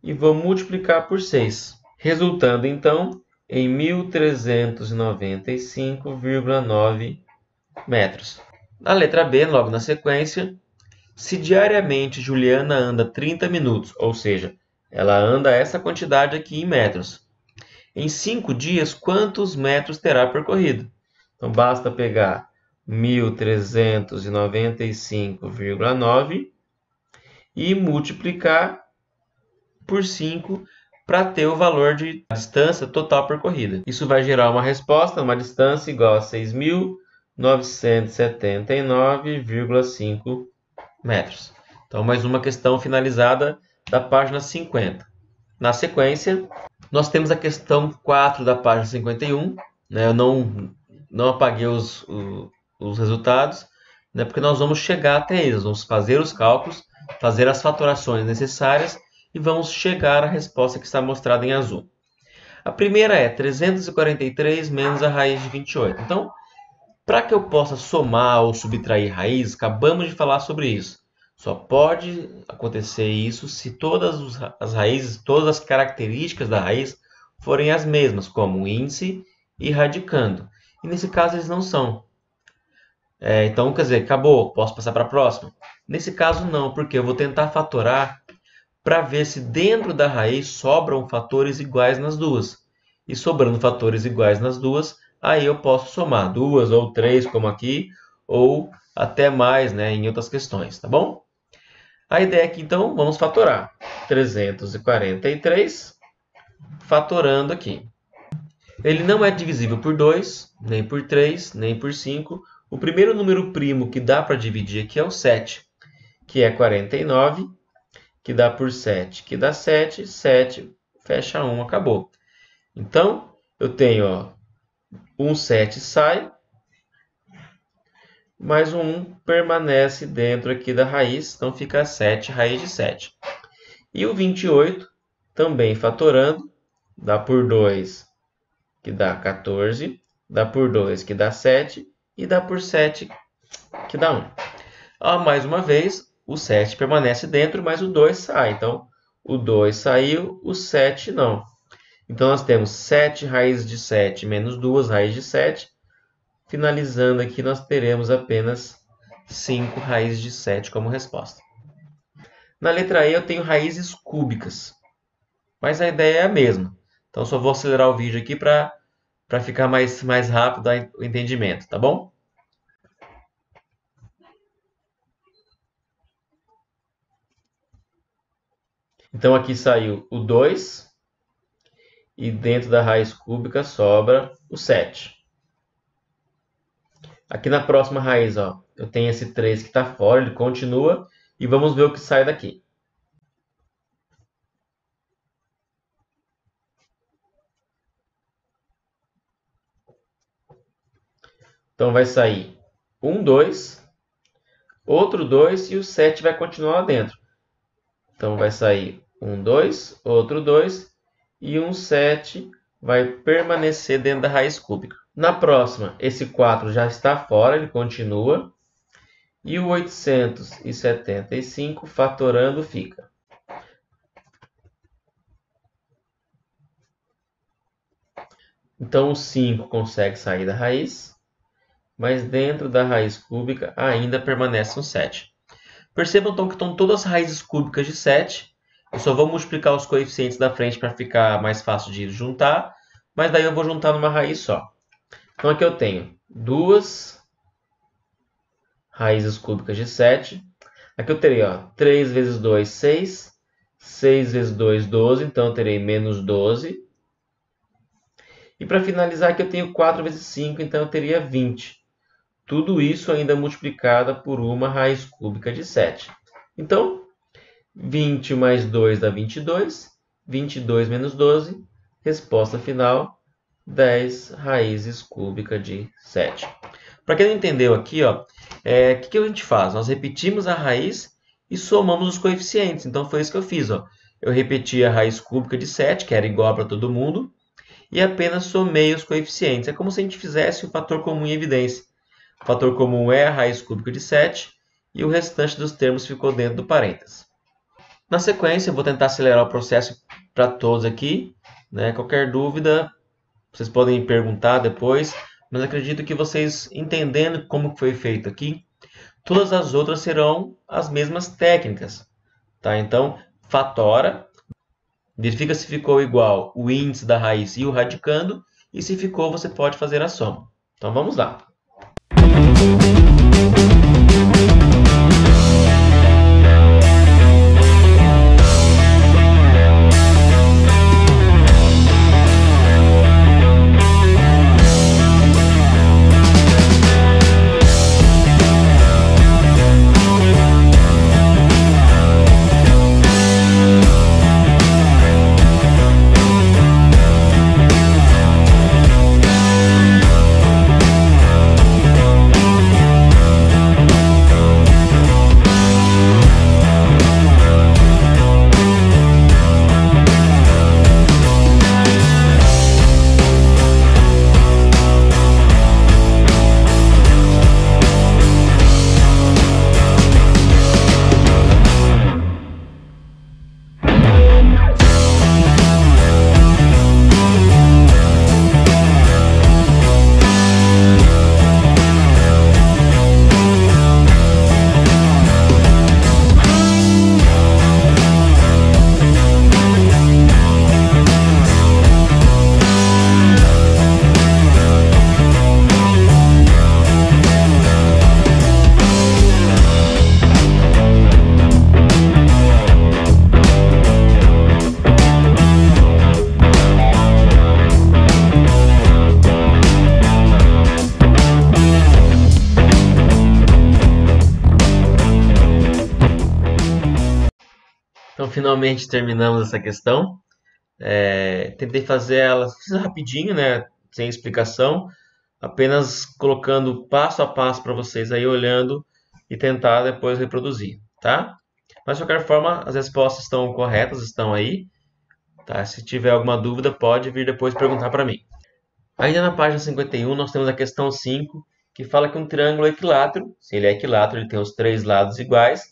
e vou multiplicar por 6, resultando então em 1.395,9 metros. Na letra B, logo na sequência, se diariamente Juliana anda 30 minutos, ou seja, ela anda essa quantidade aqui em metros, em 5 dias, quantos metros terá percorrido? Então, basta pegar 1.395,9 e multiplicar por 5 para ter o valor de distância total percorrida. Isso vai gerar uma resposta, uma distância igual a 6.979,5 metros. Então, mais uma questão finalizada da página 50. Na sequência, nós temos a questão 4 da página 51. Né? Eu não apaguei os resultados, né? Porque nós vamos chegar até eles. Vamos fazer os cálculos, fazer as fatorações necessárias e vamos chegar à resposta que está mostrada em azul. A primeira é 343 menos a raiz de 28. Então, Para que eu possa somar ou subtrair raízes, acabamos de falar sobre isso. Só pode acontecer isso se todas as raízes, todas as características da raiz forem as mesmas, como índice e radicando. E nesse caso eles não são. Então, quer dizer, acabou, posso passar para a próxima? Nesse caso não, porque eu vou tentar fatorar para ver se dentro da raiz sobram fatores iguais nas duas. E sobrando fatores iguais nas duas, aí eu posso somar 2 ou 3, como aqui, ou até mais, né, em outras questões, tá bom? A ideia aqui, então, vamos fatorar. 343, fatorando aqui. Ele não é divisível por 2, nem por 3, nem por 5. O primeiro número primo que dá para dividir aqui é o 7, que é 49, que dá por 7, que dá 7, 7, fecha 1, acabou. Então, eu tenho, ó, um 7 sai, mais um 1 permanece dentro aqui da raiz, então fica 7 raiz de 7. E o 28, também fatorando, dá por 2, que dá 14, dá por 2, que dá 7, e dá por 7, que dá 1. Mais uma vez, o 7 permanece dentro, mas o 2 sai. Então, o 2 saiu, o 7 não. Então, nós temos 7 raiz de 7 menos 2 raiz de 7. Finalizando aqui, nós teremos apenas 5 raiz de 7 como resposta. Na letra E, eu tenho raízes cúbicas, mas a ideia é a mesma. Então, só vou acelerar o vídeo aqui para ficar mais rápido o entendimento, tá bom? Então, aqui saiu o 2, e dentro da raiz cúbica sobra o 7. Aqui na próxima raiz, ó, eu tenho esse 3 que está fora, ele continua, e vamos ver o que sai daqui. Então, vai sair um 2, outro 2 e o 7 vai continuar lá dentro. Então, vai sair um 2, outro 2 e um 7 vai permanecer dentro da raiz cúbica. Na próxima, esse 4 já está fora, ele continua. E o 875 fatorando fica. Então, o 5 consegue sair da raiz, mas dentro da raiz cúbica ainda permanece um 7. Percebam então que estão todas as raízes cúbicas de 7. Eu só vou multiplicar os coeficientes da frente para ficar mais fácil de juntar, mas daí eu vou juntar numa raiz só. Então, aqui eu tenho 2 raízes cúbicas de 7. Aqui eu terei, ó, 3 vezes 2, 6. 6 vezes 2, 12. Então, eu terei menos 12. E para finalizar aqui eu tenho 4 vezes 5. Então, eu teria 20. Tudo isso ainda multiplicado por uma raiz cúbica de 7. Então, 20 mais 2 dá 22. 22 menos 12. Resposta final, 10 raízes cúbicas de 7. Para quem não entendeu aqui, ó, que a gente faz? Nós repetimos a raiz e somamos os coeficientes. Então, foi isso que eu fiz. Ó. Eu repeti a raiz cúbica de 7, que era igual para todo mundo, e apenas somei os coeficientes. É como se a gente fizesse o fator comum em evidência. O fator comum é a raiz cúbica de 7, e o restante dos termos ficou dentro do parênteses. Na sequência, eu vou tentar acelerar o processo para todos aqui. Né? Qualquer dúvida, vocês podem perguntar depois. Mas acredito que vocês, entendendo como foi feito aqui, todas as outras serão as mesmas técnicas. Tá? Então, fatora, verifica se ficou igual o índice da raiz e o radicando, e se ficou, você pode fazer a soma. Então, vamos lá. finalmente terminamos essa questão. Tentei fazer ela rapidinho, né? Sem explicação, apenas colocando passo a passo para vocês aí olhando e tentar depois reproduzir, tá? Mas de qualquer forma, as respostas estão corretas, estão aí, tá? Se tiver alguma dúvida, pode vir depois perguntar para mim. Ainda na página 51, nós temos a questão 5, que fala que um triângulo é equilátero. Se ele é equilátero, ele tem os três lados iguais.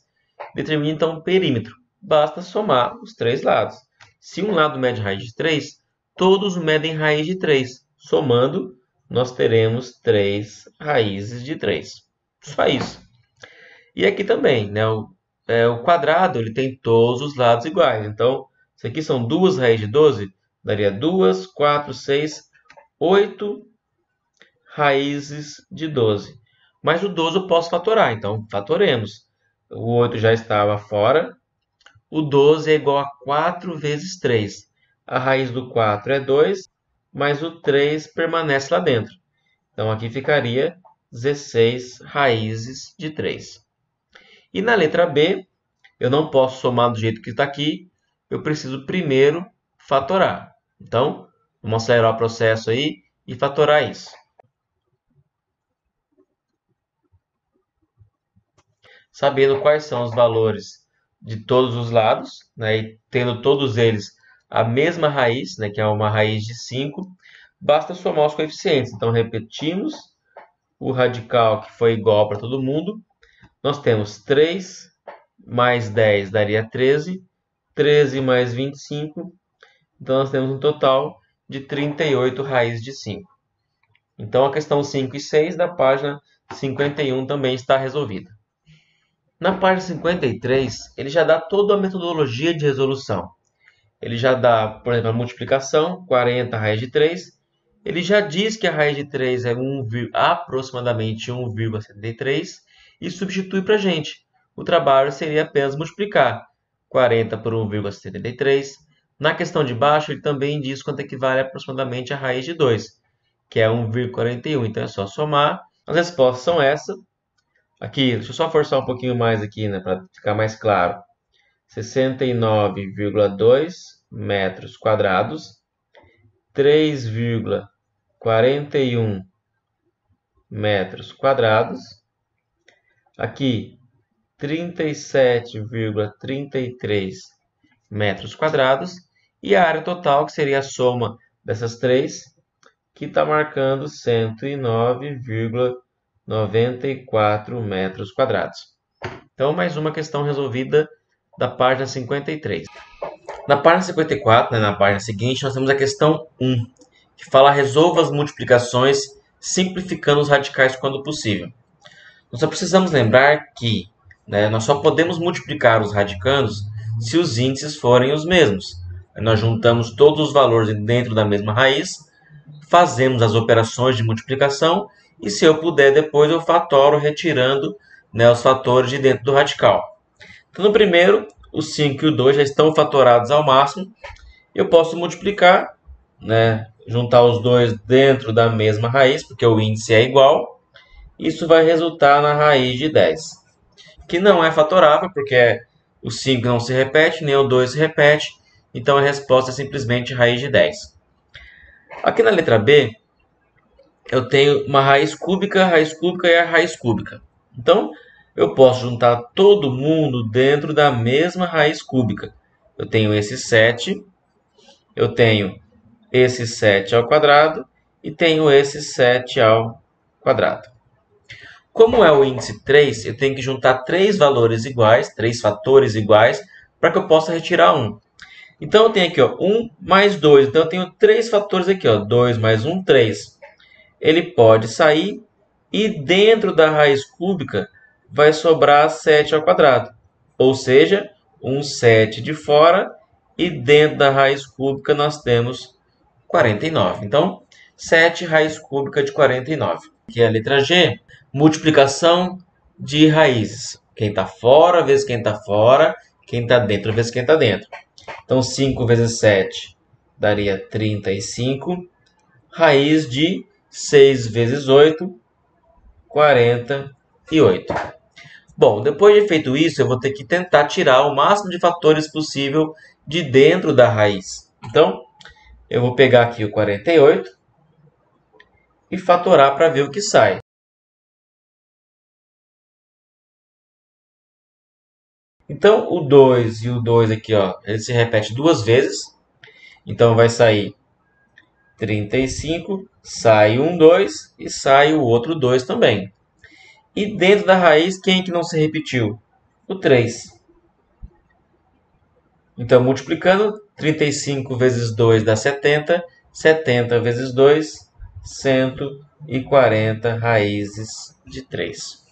Determina então o perímetro. Basta somar os três lados. Se um lado mede raiz de 3, todos medem raiz de 3. Somando, nós teremos 3 raízes de 3. Só isso. E aqui também, né? O quadrado ele tem todos os lados iguais. Então, isso aqui são 2 raízes de 12, daria 2, 4, 6, 8 raízes de 12. Mas o 12 eu posso fatorar, então fatoremos. O 8 já estava fora. O 12 é igual a 4 vezes 3. A raiz do 4 é 2, mas o 3 permanece lá dentro. Então, aqui ficaria 16 raízes de 3. E na letra B, eu não posso somar do jeito que está aqui. Eu preciso primeiro fatorar. Então, vamos acelerar o processo aí e fatorar isso. Sabendo quais são os valores de todos os lados, né, e tendo todos eles a mesma raiz, né, que é uma raiz de 5, basta somar os coeficientes. Então, repetimos o radical que foi igual para todo mundo. Nós temos 3 mais 10 daria 13, 13 mais 25, então nós temos um total de 38 raízes de 5. Então, a questão 5 e 6 da página 51 também está resolvida. Na página 53, ele já dá toda a metodologia de resolução. Ele já dá, por exemplo, a multiplicação, 40 raiz de 3. Ele já diz que a raiz de 3 é aproximadamente 1,73 e substitui para a gente. O trabalho seria apenas multiplicar 40 por 1,73. Na questão de baixo, ele também diz quanto equivale aproximadamente a raiz de 2, que é 1,41. Então, é só somar. As respostas são essas. Aqui, deixa eu só forçar um pouquinho mais aqui, né, para ficar mais claro. 69,2 metros quadrados, 3,41 metros quadrados. Aqui, 37,33 metros quadrados. E a área total, que seria a soma dessas três, que está marcando 109,94 metros quadrados. Então, mais uma questão resolvida da página 53. Na página 54, né, na página seguinte, nós temos a questão 1, que fala resolva as multiplicações simplificando os radicais quando possível. Nós só precisamos lembrar que, né, nós só podemos multiplicar os radicandos se os índices forem os mesmos. Nós juntamos todos os valores dentro da mesma raiz, fazemos as operações de multiplicação e, se eu puder, depois eu fatoro retirando, né, os fatores de dentro do radical. Então, no primeiro, o 5 e o 2 já estão fatorados ao máximo. Eu posso multiplicar, né, juntar os dois dentro da mesma raiz, porque o índice é igual. Isso vai resultar na raiz de 10, que não é fatorável, porque o 5 não se repete, nem o 2 se repete. Então, a resposta é simplesmente raiz de 10. Aqui na letra B, eu tenho uma raiz cúbica e a raiz cúbica. Então, eu posso juntar todo mundo dentro da mesma raiz cúbica. Eu tenho esse 7, eu tenho esse 7 ao quadrado e tenho esse 7 ao quadrado. Como é o índice 3, eu tenho que juntar três valores iguais, três fatores iguais, para que eu possa retirar 1. Então, eu tenho aqui, ó, 1 mais 2. Então, eu tenho três fatores aqui, ó, 2 mais 1, 3. Ele pode sair e dentro da raiz cúbica vai sobrar 7 ao quadrado. Ou seja, um 7 de fora e dentro da raiz cúbica nós temos 49. Então, 7 raiz cúbica de 49. Aqui é a letra G, multiplicação de raízes. Quem está fora vezes quem está fora, quem está dentro vezes quem está dentro. Então, 5 vezes 7 daria 35. Raiz de 6 vezes 8, 48. Bom, depois de feito isso, eu vou ter que tentar tirar o máximo de fatores possível de dentro da raiz. Então, eu vou pegar aqui o 48 e fatorar para ver o que sai. Então, o 2 e o 2 aqui, ó, ele se repete duas vezes. Então, vai sair 35, sai um 2 e sai o outro 2 também. E dentro da raiz, quem que não se repetiu? O 3. Então, multiplicando, 35 vezes 2 dá 70. 70 vezes 2, 140 raízes de 3.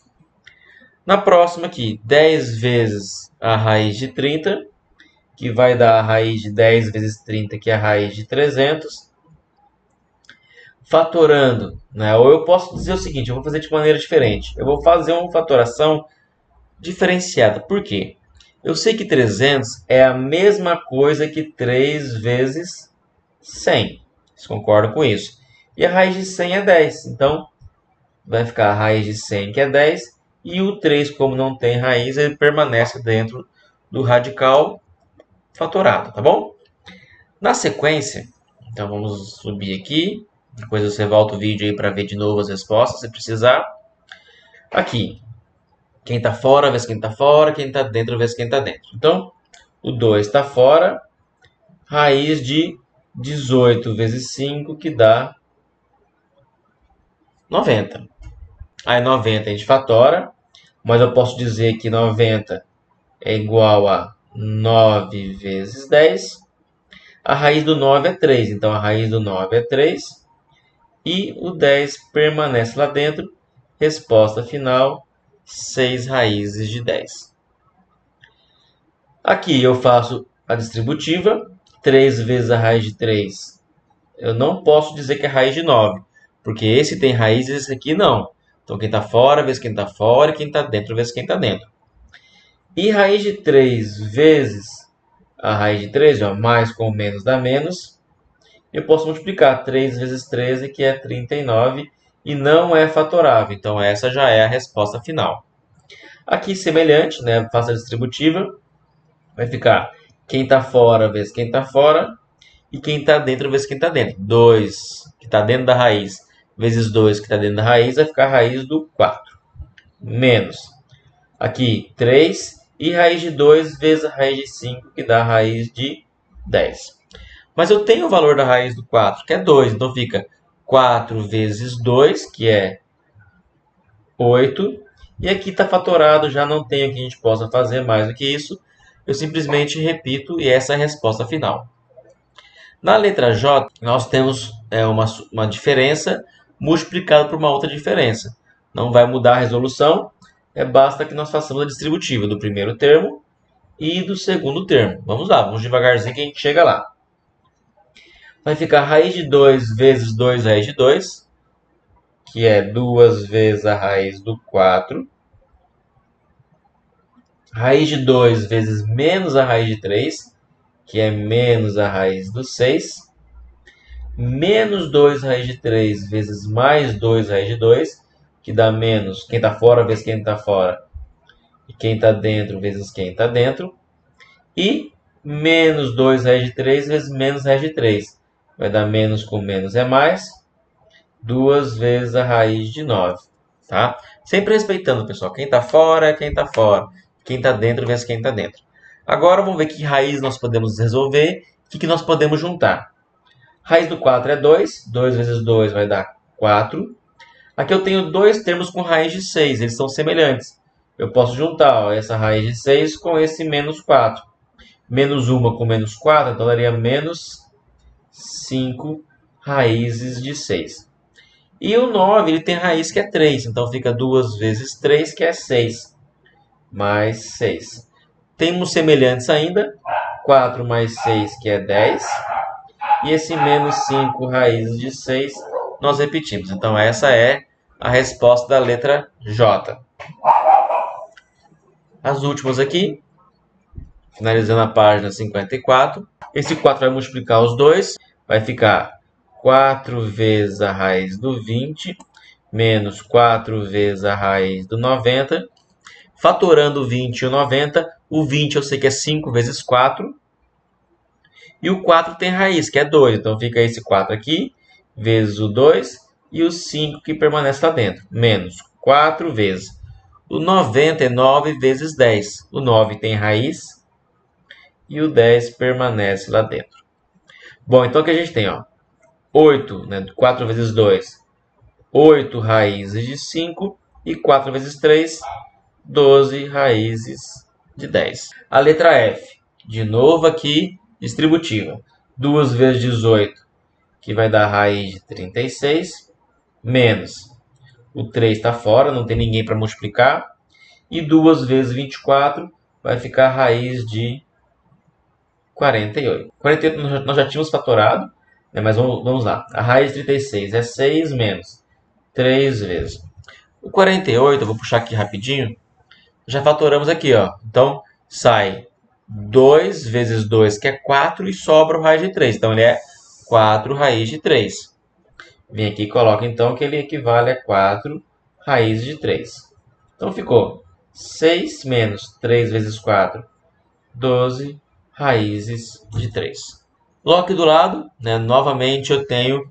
Na próxima aqui, 10 vezes a raiz de 30, que vai dar a raiz de 10 vezes 30, que é a raiz de 300. Fatorando, né? Ou eu posso dizer o seguinte, eu vou fazer de maneira diferente. Eu vou fazer uma fatoração diferenciada. Por quê? Eu sei que 300 é a mesma coisa que 3 vezes 100. Vocês concordam com isso? E a raiz de 100 é 10. Então, vai ficar a raiz de 100, que é 10. E o 3, como não tem raiz, ele permanece dentro do radical fatorado, tá bom? Na sequência, então vamos subir aqui. Depois você volta o vídeo aí para ver de novo as respostas, se precisar. Aqui, quem está fora, vezes quem está fora, quem está dentro, vezes quem está dentro. Então, o 2 está fora, raiz de 18 vezes 5, que dá 90. Aí 90 a gente fatora, mas eu posso dizer que 90 é igual a 9 vezes 10. A raiz do 9 é 3, então a raiz do 9 é 3. E o 10 permanece lá dentro. Resposta final, 6 raízes de 10. Aqui eu faço a distributiva, 3 vezes a raiz de 3. Eu não posso dizer que é raiz de 9, porque esse tem raiz e esse aqui não. Então quem está fora vezes quem está fora e quem está dentro vezes quem está dentro. E raiz de 3 vezes a raiz de 3, ó, mais com menos dá menos. Eu posso multiplicar 3 vezes 13, que é 39, e não é fatorável. Então essa já é a resposta final. Aqui semelhante, né? Faço a distributiva. Vai ficar quem está fora vezes quem está fora e quem está dentro vezes quem está dentro. 2 que está dentro da raiz vezes 2 que está dentro da raiz vai ficar a raiz do 4. Menos. Aqui 3 e raiz de 2 vezes a raiz de 5 que dá a raiz de 10. Mas eu tenho o valor da raiz do 4, que é 2. Então fica 4 vezes 2, que é 8. E aqui está fatorado, já não tem o que a gente possa fazer mais do que isso. Eu simplesmente repito e essa é a resposta final. Na letra J, nós temos uma diferença multiplicada por uma outra diferença. Não vai mudar a resolução, basta que nós façamos a distributiva do primeiro termo e do segundo termo. Vamos lá, vamos devagarzinho que a gente chega lá. Vai ficar raiz de 2 vezes 2 raiz de 2, que é 2 vezes a raiz do 4. Raiz de 2 vezes menos a raiz de 3, que é menos a raiz do 6. Menos 2 raiz de 3 vezes mais 2 raiz de 2, que dá menos quem está fora vezes quem está fora. E quem está dentro vezes quem está dentro. E menos 2 raiz de 3 vezes menos raiz de 3. Vai dar menos com menos é mais. 2 vezes a raiz de 9. Tá? Sempre respeitando, pessoal. Quem está fora é quem está fora. Quem está dentro vezes quem está dentro. Agora vamos ver que raiz nós podemos resolver. O que nós podemos juntar. Raiz do 4 é 2. 2 vezes 2 vai dar 4. Aqui eu tenho dois termos com raiz de 6. Eles são semelhantes. Eu posso juntar essa raiz de 6 com esse menos 4. Menos 1 com menos 4, então daria menos 5 raízes de 6. E o 9 ele tem raiz que é 3. Então fica 2 vezes 3, que é 6. Mais 6. Temos semelhantes ainda. 4 mais 6, que é 10. E esse menos 5 raízes de 6, nós repetimos. Então essa é a resposta da letra J. As últimas aqui, finalizando a página 54. Esse 4 vai multiplicar os dois. Vai ficar 4 vezes a raiz do 20, menos 4 vezes a raiz do 90. Fatorando 20 e o 90, o 20 eu sei que é 5 vezes 4. E o 4 tem raiz, que é 2. Então fica esse 4 aqui, vezes o 2 e o 5 que permanece lá dentro. Menos 4 vezes o 99 vezes 10. O 9 tem raiz e o 10 permanece lá dentro. Bom, então aqui a gente tem, ó, 8, né, 4 vezes 2, 8 raízes de 5. E 4 vezes 3, 12 raízes de 10. A letra F, de novo aqui, distributiva. 2 vezes 18, que vai dar raiz de 36, menos o 3 está fora, não tem ninguém para multiplicar. E 2 vezes 24 vai ficar raiz de 48. 48 nós já tínhamos fatorado, né, mas vamos lá. A raiz de 36 é 6 menos 3 vezes. O 48, eu vou puxar aqui rapidinho, já fatoramos aqui, ó. Então, sai 2 vezes 2, que é 4, e sobra o raiz de 3. Então, ele é 4 raiz de 3. Vem aqui e coloca, então, que ele equivale a 4 raízes de 3. Então, ficou 6 menos 3 vezes 4, 12 raízes de 3. Logo aqui do lado, né, novamente, eu tenho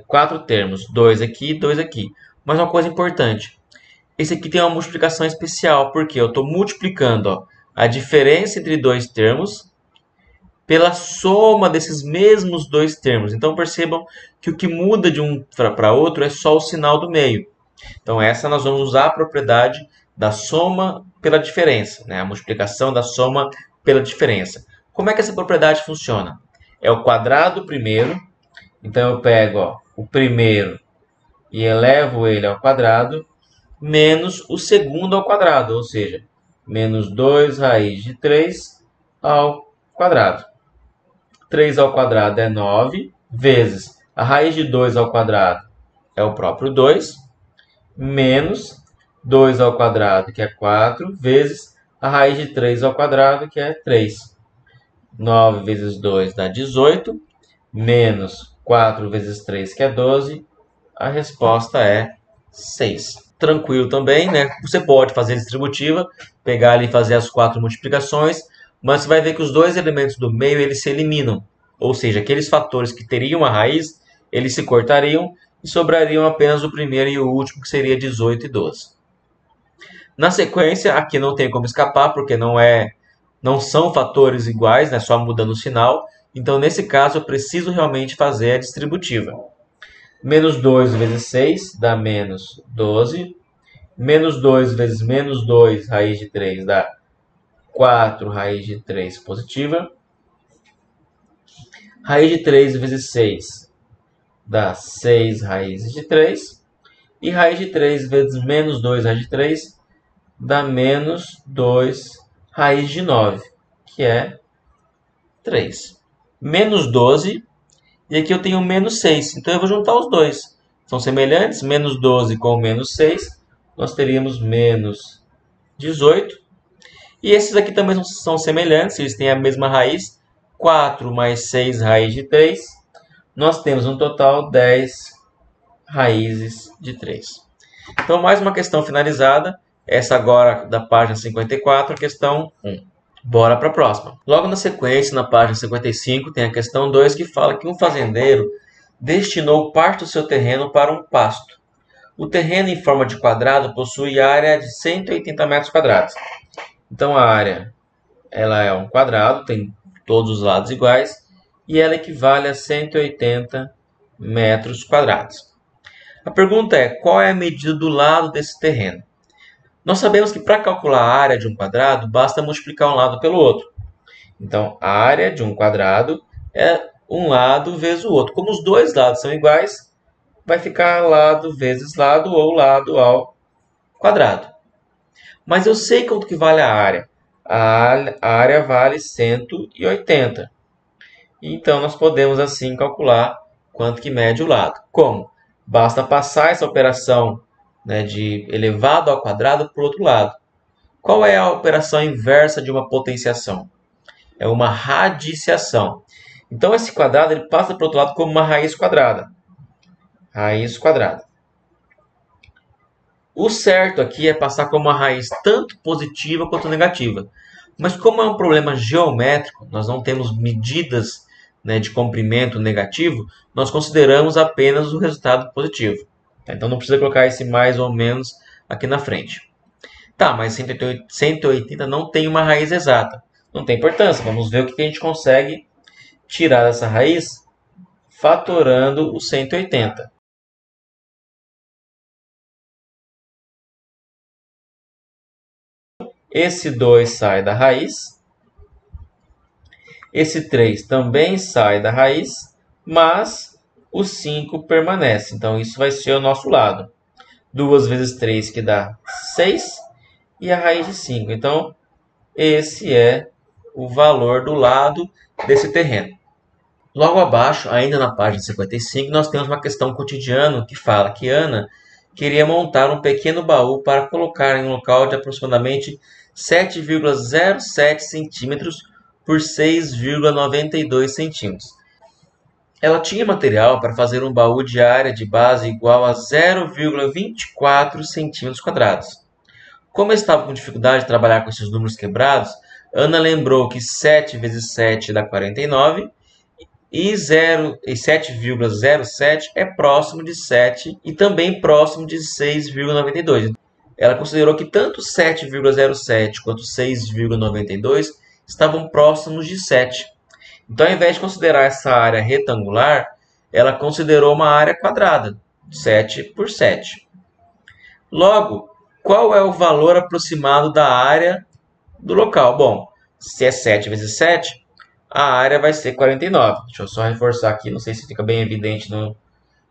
4 termos. 2 aqui e 2 aqui. Mas uma coisa importante. Esse aqui tem uma multiplicação especial, porque eu estou multiplicando, ó, a diferença entre dois termos pela soma desses mesmos dois termos. Então percebam que o que muda de um para outro é só o sinal do meio. Então essa nós vamos usar a propriedade da soma pela diferença, né? A multiplicação da soma pela diferença. Como é que essa propriedade funciona? É o quadrado primeiro, então eu pego, ó, o primeiro e elevo ele ao quadrado, menos o segundo ao quadrado, ou seja, menos 2 raiz de 3 ao quadrado. 3 ao quadrado é 9, vezes a raiz de 2 ao quadrado é o próprio 2, menos 2 ao quadrado, que é 4, vezes a raiz de 3 ao quadrado, que é 3. 9 vezes 2 dá 18, menos 4 vezes 3, que é 12. A resposta é 6. Tranquilo também, né? Você pode fazer distributiva, pegar ali e fazer as 4 multiplicações, mas você vai ver que os dois elementos do meio eles se eliminam. Ou seja, aqueles fatores que teriam a raiz, eles se cortariam e sobrariam apenas o primeiro e o último, que seria 18 e 12. Na sequência, aqui não tem como escapar, porque não são fatores iguais, né? Só mudando o sinal. Então, nesse caso, eu preciso realmente fazer a distributiva. Menos 2 vezes 6 dá menos 12. Menos 2 vezes menos 2 raiz de 3 dá 4 raiz de 3 positiva. Raiz de 3 vezes 6 dá 6 raízes de 3. E raiz de 3 vezes menos 2 raiz de 3 dá menos 2 raiz de 9, que é 3. Menos 12. E aqui eu tenho menos 6, então eu vou juntar os dois. São semelhantes, menos 12 com menos 6, nós teríamos menos 18. E esses aqui também são semelhantes, eles têm a mesma raiz. 4 mais 6 raiz de 3, nós temos um total 10 raízes de 3. Então, mais uma questão finalizada. Essa agora da página 54, questão 1. Bora para a próxima. Logo na sequência, na página 55, tem a questão 2, que fala que um fazendeiro destinou parte do seu terreno para um pasto. O terreno em forma de quadrado possui área de 180 metros quadrados. Então a área ela é um quadrado, tem todos os lados iguais, e ela equivale a 180 metros quadrados. A pergunta é, qual é a medida do lado desse terreno? Nós sabemos que para calcular a área de um quadrado, basta multiplicar um lado pelo outro. Então, a área de um quadrado é um lado vezes o outro. Como os dois lados são iguais, vai ficar lado vezes lado ou lado ao quadrado. Mas eu sei quanto que vale a área. A área vale 180. Então, nós podemos assim calcular quanto que mede o lado. Como? Basta passar essa operação, né, de elevado ao quadrado para o outro lado. Qual é a operação inversa de uma potenciação? É uma radiciação. Então, esse quadrado ele passa para o outro lado como uma raiz quadrada. Raiz quadrada. O certo aqui é passar como uma raiz tanto positiva quanto negativa. Mas como é um problema geométrico, nós não temos medidas, né, de comprimento negativo, nós consideramos apenas o resultado positivo. Então não precisa colocar esse mais ou menos aqui na frente. Tá, mas 180 não tem uma raiz exata. Não tem importância. Vamos ver o que a gente consegue tirar dessa raiz fatorando o 180. Esse 2 sai da raiz. Esse 3 também sai da raiz, mas o 5 permanece. Então, isso vai ser o nosso lado. 2 vezes 3, que dá 6, e a raiz de 5. Então, esse é o valor do lado desse terreno. Logo abaixo, ainda na página 55, nós temos uma questão cotidiana que fala que Ana queria montar um pequeno baú para colocar em um local de aproximadamente 7,07 centímetros por 6,92 centímetros. Ela tinha material para fazer um baú de área de base igual a 0,24 centímetros quadrados. Como estava com dificuldade de trabalhar com esses números quebrados, Ana lembrou que 7 vezes 7 dá 49 e 7,07 é próximo de 7 e também próximo de 6,92. Ela considerou que tanto 7,07 quanto 6,92 estavam próximos de 7. Então, ao invés de considerar essa área retangular, ela considerou uma área quadrada, 7 por 7. Logo, qual é o valor aproximado da área do local? Bom, se é 7 vezes 7, a área vai ser 49. Deixa eu só reforçar aqui, não sei se fica bem evidente,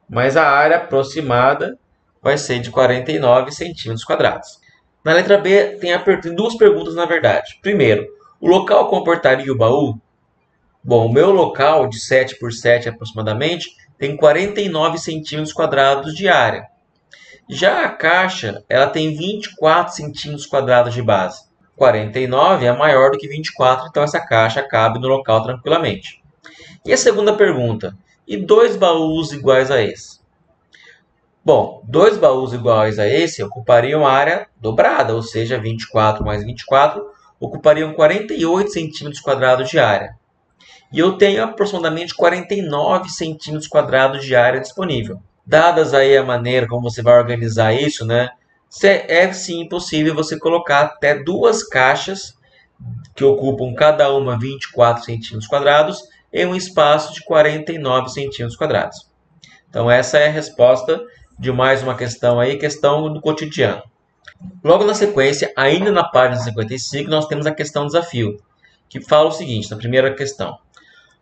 mas a área aproximada vai ser de 49 centímetros quadrados. Na letra B, tem duas perguntas, na verdade. Primeiro, o local comportaria o baú? Bom, o meu local, de 7 por 7 aproximadamente, tem 49 centímetros quadrados de área. Já a caixa, ela tem 24 centímetros quadrados de base. 49 é maior do que 24, então essa caixa cabe no local tranquilamente. E a segunda pergunta, e dois baús iguais a esse? Bom, dois baús iguais a esse ocupariam a área dobrada, ou seja, 24 mais 24 ocupariam 48 centímetros quadrados de área. E eu tenho aproximadamente 49 centímetros quadrados de área disponível. Dadas aí a maneira como você vai organizar isso, né? É sim possível você colocar até duas caixas que ocupam cada uma 24 centímetros quadrados em um espaço de 49 centímetros quadrados. Então essa é a resposta de mais uma questão aí, questão do cotidiano. Logo na sequência, ainda na página 55, nós temos a questão desafio, que fala o seguinte, na primeira questão.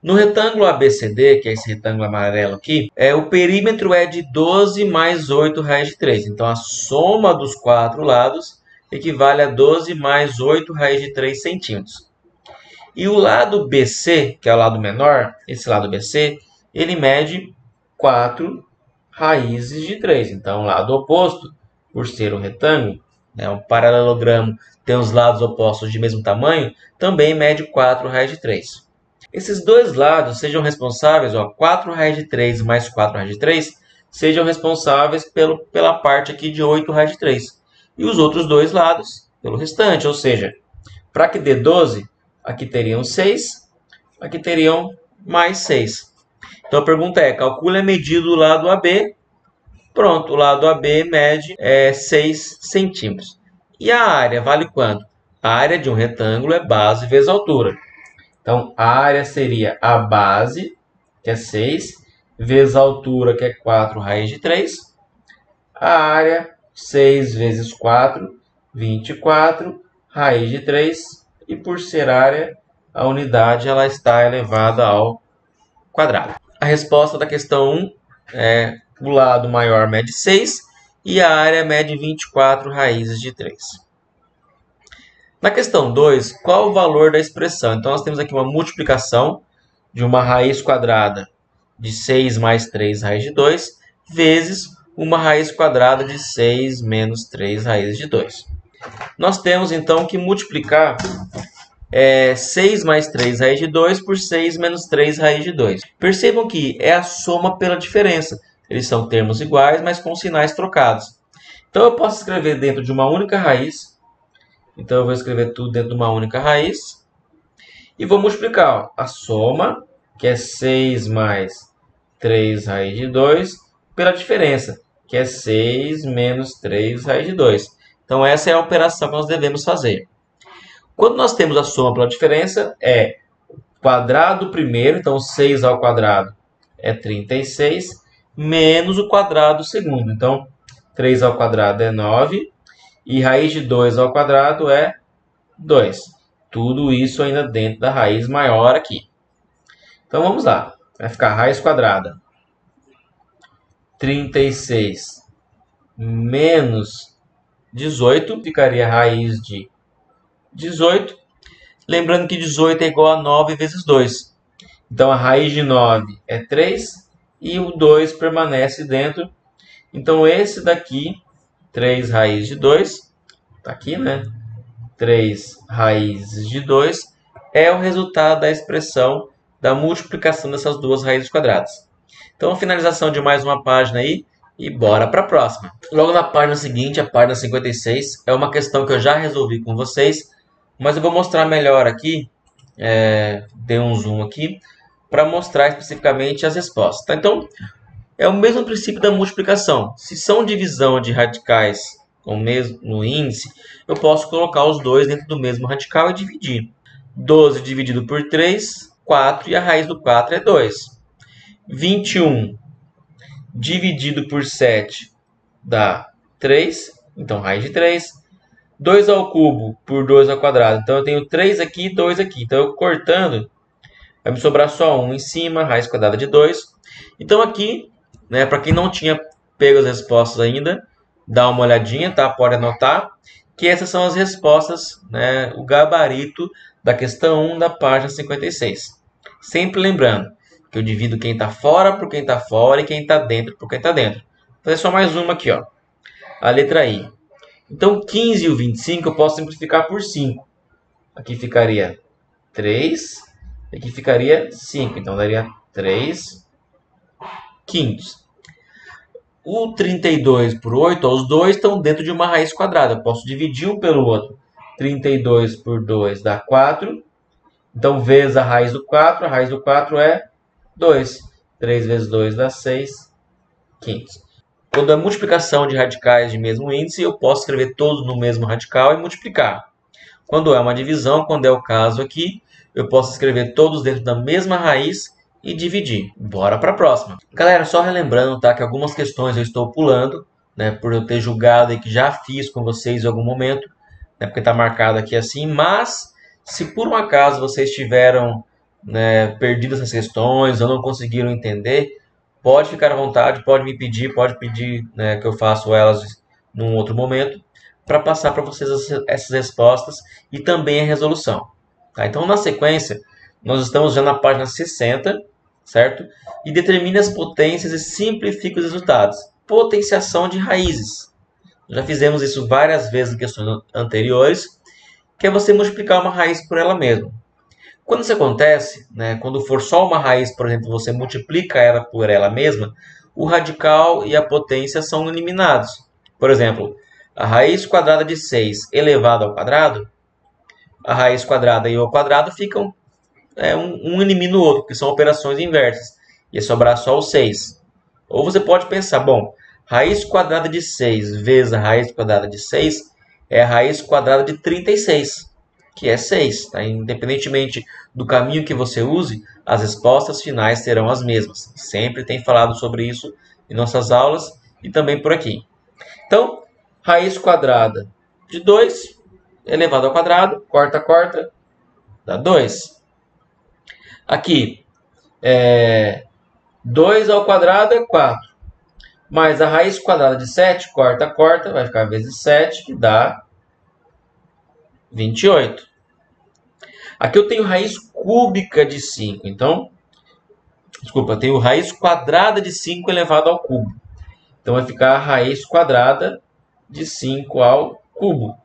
No retângulo ABCD, que é esse retângulo amarelo aqui, o perímetro é de 12 mais 8 raiz de 3. Então, a soma dos quatro lados equivale a 12 mais 8 raiz de 3 centímetros. E o lado BC, que é o lado menor, esse lado BC, ele mede 4 raízes de 3. Então, o lado oposto, por ser um retângulo, um paralelogramo, tem os lados opostos de mesmo tamanho, também mede 4 raiz de 3. Esses dois lados sejam responsáveis, 4 raiz de 3 mais 4 raiz de 3, sejam responsáveis pela parte aqui de 8 raiz de 3. E os outros dois lados pelo restante, ou seja, para que dê 12, aqui teriam 6, aqui teriam mais 6. Então a pergunta é, calcule a medida do lado AB. Pronto, o lado AB mede 6 centímetros. E a área vale quanto? A área de um retângulo é base vezes altura. Então, a área seria a base, que é 6, vezes a altura, que é 4 raiz de 3. A área, 6 vezes 4, 24, raiz de 3. E por ser área, a unidade ela está elevada ao quadrado. A resposta da questão 1 é o lado maior mede 6 e a área mede 24 raízes de 3. Na questão 2, qual o valor da expressão? Então, nós temos aqui uma multiplicação de uma raiz quadrada de 6 mais 3 raiz de 2, vezes uma raiz quadrada de 6 menos 3 raiz de 2. Nós temos, então, que multiplicar 6 mais 3 raiz de 2 por 6 menos 3 raiz de 2. Percebam que é a soma pela diferença. Eles são termos iguais, mas com sinais trocados. Então eu posso escrever dentro de uma única raiz. Então eu vou escrever tudo dentro de uma única raiz. E vou multiplicar ó, a soma, que é 6 mais 3 raiz de 2, pela diferença, que é 6 menos 3 raiz de 2. Então essa é a operação que nós devemos fazer. Quando nós temos a soma pela diferença, é quadrado primeiro, então 6 ao quadrado é 36, menos o quadrado segundo. Então 3 ao quadrado é 9, e raiz de 2 ao quadrado é 2. Tudo isso ainda dentro da raiz maior aqui. Então vamos lá. Vai ficar raiz quadrada. 36 menos 18 ficaria raiz de 18. Lembrando que 18 é igual a 9 vezes 2. Então a raiz de 9 é 3 e o 2 permanece dentro. Então esse daqui, 3 raiz de 2, está aqui, né? 3 raízes de 2 é o resultado da expressão da multiplicação dessas duas raízes quadradas. Então, finalização de mais uma página aí e bora para a próxima. Logo na página seguinte, a página 56, é uma questão que eu já resolvi com vocês, mas eu vou mostrar melhor aqui, dei um zoom aqui, para mostrar especificamente as respostas. Tá? Então, é o mesmo princípio da multiplicação. Se são divisão de radicais com o mesmo índice, eu posso colocar os dois dentro do mesmo radical e dividir. 12 dividido por 3, 4, e a raiz do 4 é 2. 21 dividido por 7 dá 3, então raiz de 3. 2 ao cubo por 2 ao quadrado, então eu tenho 3 aqui e 2 aqui. Então eu cortando, vai me sobrar só 1 em cima, raiz quadrada de 2. Então aqui, né, para quem não tinha pego as respostas ainda, dá uma olhadinha, tá? Pode anotar que essas são as respostas, né, o gabarito da questão 1 da página 56. Sempre lembrando que eu divido quem está fora por quem está fora e quem está dentro por quem está dentro. Vou fazer só mais uma aqui, ó. A letra I. Então 15 e o 25 eu posso simplificar por 5. Aqui ficaria 3, aqui ficaria 5. Então daria 3 quintos. O 32 por 8, os dois estão dentro de uma raiz quadrada. Eu posso dividir um pelo outro. 32 por 2 dá 4. Então, vezes a raiz do 4. A raiz do 4 é 2. 3 vezes 2 dá 6 quintos. Quando é multiplicação de radicais de mesmo índice, eu posso escrever todos no mesmo radical e multiplicar. Quando é uma divisão, quando é o caso aqui, eu posso escrever todos dentro da mesma raiz e dividir. Bora para a próxima. Galera, só relembrando, tá, que algumas questões eu estou pulando, né, por eu ter julgado e que já fiz com vocês em algum momento, né, porque está marcado aqui assim, mas se por um acaso vocês tiveram, né, perdido essas questões ou não conseguiram entender, pode ficar à vontade, pode me pedir, né, que eu faça elas num outro momento, para passar para vocês essas respostas e também a resolução. Tá? Então, na sequência, nós estamos já na página 60, certo? E determine as potências e simplifique os resultados. Potenciação de raízes. Já fizemos isso várias vezes em questões anteriores, que é você multiplicar uma raiz por ela mesma. Quando isso acontece, né, quando for só uma raiz, por exemplo, você multiplica ela por ela mesma, o radical e a potência são eliminados. Por exemplo, a raiz quadrada de 6 elevado ao quadrado, a raiz quadrada e o quadrado ficam um elimina o outro, porque são operações inversas. Ia sobrar só o 6. Ou você pode pensar, bom, raiz quadrada de 6 vezes a raiz quadrada de 6 é a raiz quadrada de 36, que é 6. Tá? Independentemente do caminho que você use, as respostas finais serão as mesmas. Sempre tem falado sobre isso em nossas aulas e também por aqui. Então, raiz quadrada de 2 elevado ao quadrado, corta, corta, dá 2. Aqui, 2 ao quadrado é 4. Mais a raiz quadrada de 7, corta, corta, vai ficar vezes 7, que dá 28. Aqui eu tenho raiz cúbica de 5. Então, desculpa, eu tenho raiz quadrada de 5 elevado ao cubo. Então, vai ficar a raiz quadrada de 5 ao cubo.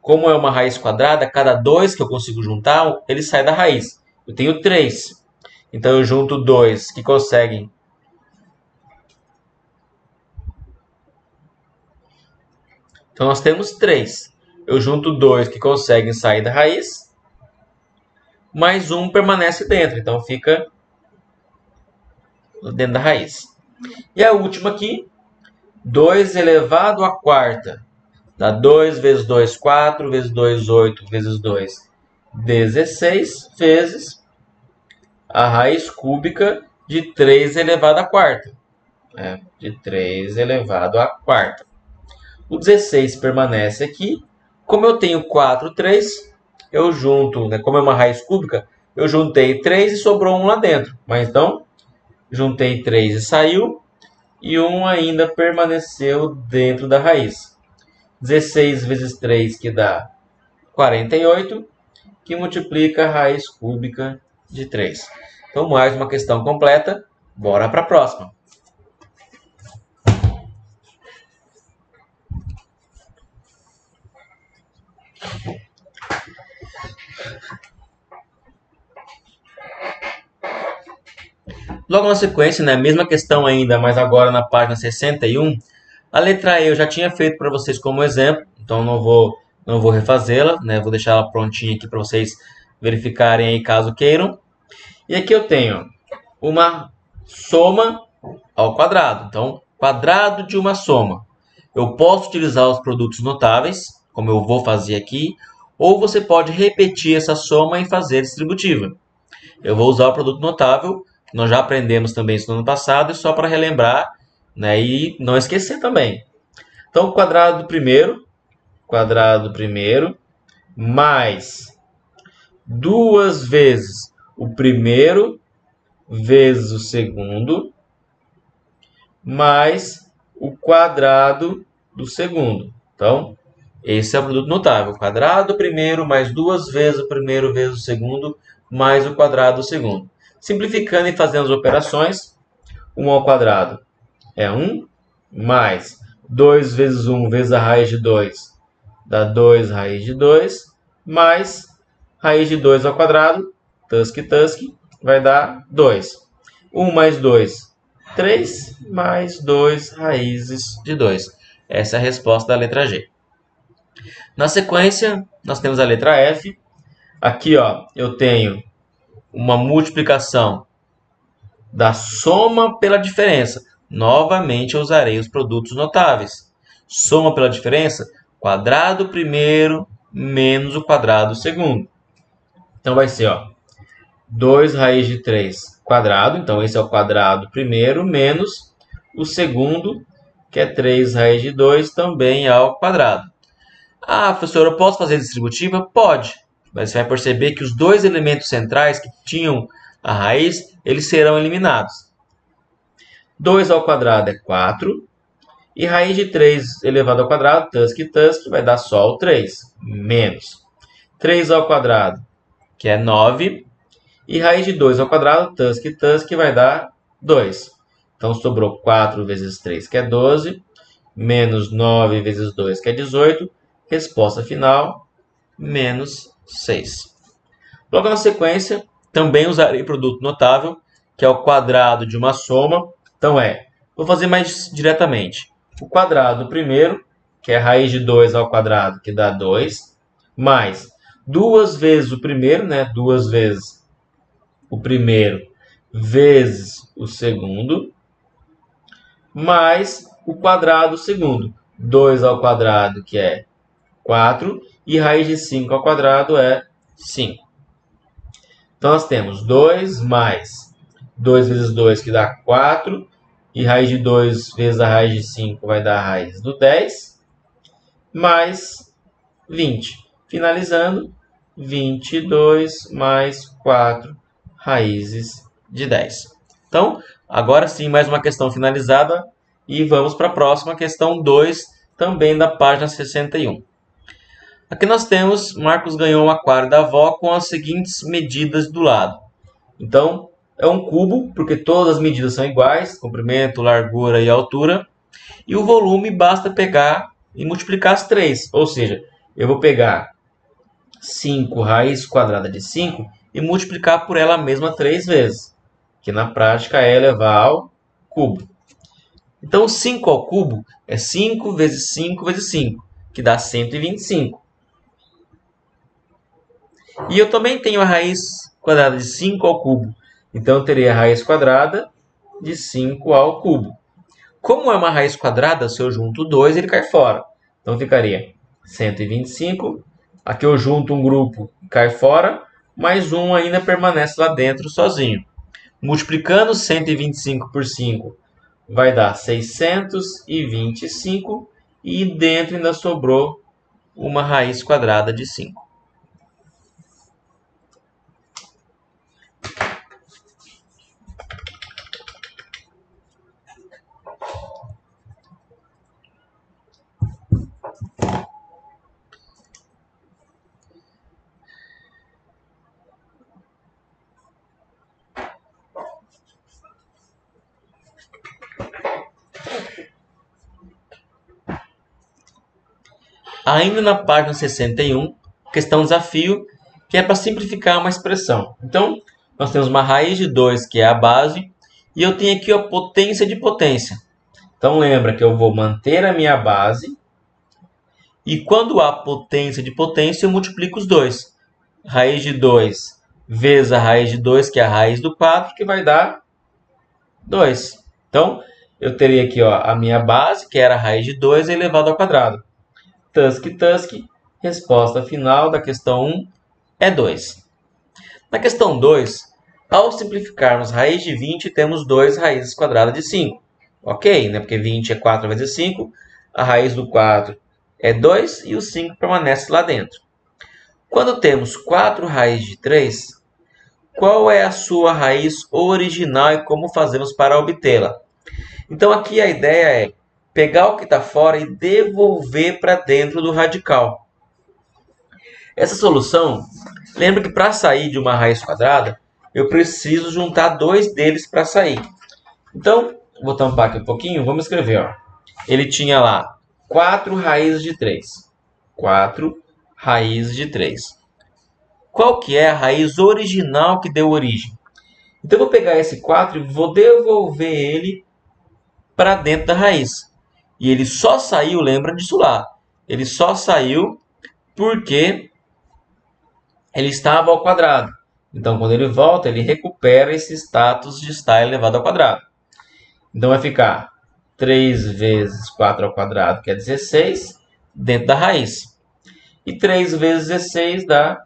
Como é uma raiz quadrada, cada 2 que eu consigo juntar, ele sai da raiz. Eu tenho 3. Então, eu junto 2 que conseguem Então, nós temos 3. Eu junto 2 que conseguem sair da raiz, mais 1 permanece dentro. Então, fica dentro da raiz. E a última aqui, 2 elevado à quarta. Dá 2 vezes 2, 4, vezes 2, 8, vezes 2, 16, vezes a raiz cúbica de 3 elevado à quarta. De 3 elevado à quarta. O 16 permanece aqui. Como eu tenho 4, 3, eu junto, como é uma raiz cúbica, eu juntei 3 e sobrou 1 lá dentro. Mas então, juntei 3 e saiu, e 1 ainda permaneceu dentro da raiz. 16 vezes 3, que dá 48, que multiplica a raiz cúbica de 3. Então, mais uma questão completa. Bora para a próxima. Logo na sequência, né, mesma questão ainda, mas agora na página 61, a letra E eu já tinha feito para vocês como exemplo, então não vou refazê-la, né, vou deixar ela prontinha aqui para vocês verificarem aí caso queiram. E aqui eu tenho uma soma ao quadrado, então quadrado de uma soma. Eu posso utilizar os produtos notáveis, como eu vou fazer aqui, ou você pode repetir essa soma e fazer distributiva. Eu vou usar o produto notável, que nós já aprendemos também isso no ano passado, e só para relembrar, né, e não esquecer também. Então, quadrado do primeiro, mais 2 vezes o primeiro vezes o segundo, mais o quadrado do segundo. Então, esse é o produto notável. Quadrado do primeiro mais 2 vezes o primeiro vezes o segundo, mais o quadrado do segundo. Simplificando e fazendo as operações, 1 ao quadrado é 1, mais 2 vezes 1 vezes a raiz de 2, dá 2 raiz de 2, mais raiz de 2 ao quadrado, tusk, vai dar 2. 1 mais 2, 3, mais 2 raízes de 2. Essa é a resposta da letra G. Na sequência, nós temos a letra F. Aqui, ó, eu tenho uma multiplicação da soma pela diferença. Novamente, eu usarei os produtos notáveis. Soma pela diferença, quadrado primeiro menos o quadrado segundo. Então, vai ser, ó, 2 raiz de 3 quadrado. Então, esse é o quadrado primeiro menos o segundo, que é 3 raiz de 2 também ao quadrado. Ah, professor, eu posso fazer distributiva? Pode. Mas você vai perceber que os dois elementos centrais que tinham a raiz, eles serão eliminados. 2 ao quadrado é 4. E raiz de 3 elevado ao quadrado, tusk, vai dar só o 3. Menos 3 ao quadrado, que é 9. E raiz de 2 ao quadrado, tusk, vai dar 2. Então, sobrou 4 vezes 3, que é 12. Menos 9 vezes 2, que é 18. Resposta final, menos 6. Logo na sequência, também usarei produto notável, que é o quadrado de uma soma. Então, vou fazer mais diretamente. O quadrado primeiro, que é raiz de 2 ao quadrado, que dá 2, mais 2 vezes o primeiro, 2 vezes o primeiro vezes o segundo, mais o quadrado segundo. 2 ao quadrado, que é 4, e raiz de 5 ao quadrado é 5. Então, nós temos 2 mais 2 vezes 2, que dá 4, e raiz de 2 vezes a raiz de 5 vai dar a raiz do 10, mais 20. Finalizando, 22 mais 4 raízes de 10. Então, agora sim, mais uma questão finalizada, e vamos para a próxima, questão 2, também da página 61. Aqui nós temos, Marcos ganhou um aquário da avó com as seguintes medidas do lado. Então, é um cubo, porque todas as medidas são iguais, comprimento, largura e altura. E o volume basta pegar e multiplicar as 3. Ou seja, eu vou pegar 5 raiz quadrada de 5 e multiplicar por ela mesma 3 vezes. Que na prática é elevar ao cubo. Então, 5 ao cubo é 5 vezes 5 vezes 5. que dá 125. E eu também tenho a raiz quadrada de 5 ao cubo. Então, eu teria a raiz quadrada de 5 ao cubo. Como é uma raiz quadrada, se eu junto 2, ele cai fora. Então, ficaria 125. Aqui eu junto um grupo e cai fora, mais um ainda permanece lá dentro sozinho. Multiplicando 125 por 5, vai dar 625. E dentro ainda sobrou uma raiz quadrada de 5. Ainda na página 61, questão desafio, que é para simplificar uma expressão. Então, nós temos uma raiz de 2, que é a base, e eu tenho aqui a potência de potência. Então, lembra que eu vou manter a minha base, e quando há potência de potência, eu multiplico os dois. Raiz de 2 vezes a raiz de 2, que é a raiz do 4, que vai dar 2. Então, eu teria aqui a minha base, que era a raiz de 2 elevado ao quadrado. Tusk, resposta final da questão 1 é 2. Na questão 2, ao simplificarmos raiz de 20, temos 2 raízes quadradas de 5. Ok, né? Porque 20 é 4 vezes 5, a raiz do 4 é 2 e o 5 permanece lá dentro. Quando temos 4 raízes de 3, qual é a sua raiz original e como fazemos para obtê-la? Então aqui a ideia é pegar o que está fora e devolver para dentro do radical. Essa solução, lembra que para sair de uma raiz quadrada, eu preciso juntar 2 deles para sair. Então, vou tampar aqui um pouquinho, vamos escrever. Ó. Ele tinha lá 4 raízes de 3. 4 raízes de 3. Qual que é a raiz original que deu origem? Então, eu vou pegar esse 4 e vou devolver ele para dentro da raiz. E ele só saiu, lembra disso lá, ele só saiu porque ele estava ao quadrado. Então, quando ele volta, ele recupera esse status de estar elevado ao quadrado. Então, vai ficar 3 vezes 4 ao quadrado, que é 16, dentro da raiz. E 3 vezes 16 dá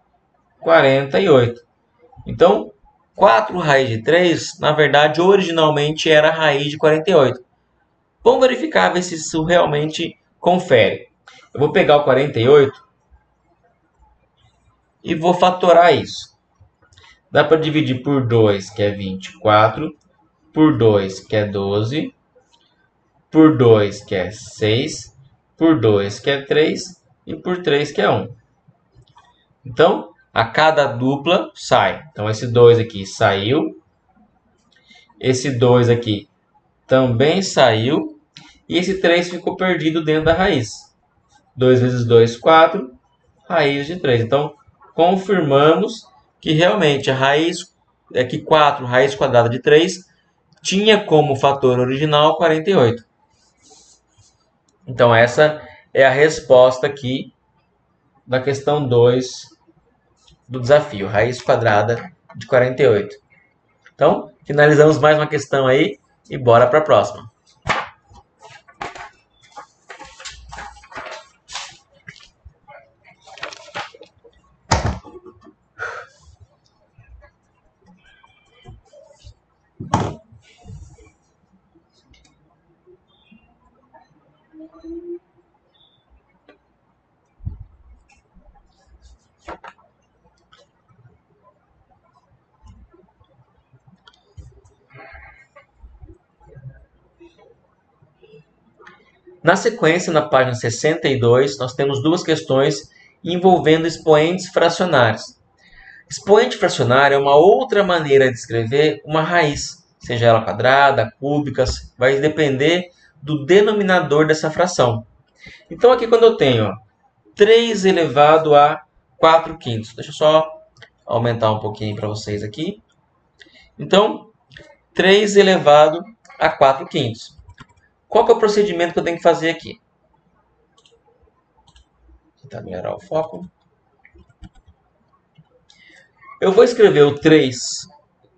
48. Então, 4 raiz de 3, na verdade, originalmente era a raiz de 48. Vamos verificar, ver se isso realmente confere. Eu vou pegar o 48 e vou fatorar isso. Dá para dividir por 2, que é 24, por 2, que é 12, por 2, que é 6, por 2, que é 3, e por 3, que é 1. Então, a cada dupla sai. Então, esse 2 aqui saiu, esse 2 aqui também saiu, e esse 3 ficou perdido dentro da raiz. 2 vezes 2, 4, raiz de 3. Então, confirmamos que realmente a raiz é que 4 raiz quadrada de 3 tinha como fator original 48. Então, essa é a resposta aqui da questão 2 do desafio, raiz quadrada de 48. Então, finalizamos mais uma questão aí e bora para a próxima. Na sequência, na página 62, nós temos duas questões envolvendo expoentes fracionários. Expoente fracionário é uma outra maneira de escrever uma raiz, seja ela quadrada, cúbica, vai depender do denominador dessa fração. Então, aqui quando eu tenho 3 elevado a 4 quintos, deixa eu só aumentar um pouquinho para vocês aqui. Então, 3 elevado a 4 quintos. Qual que é o procedimento que eu tenho que fazer aqui? tentar melhorar o foco. Eu vou escrever o 3,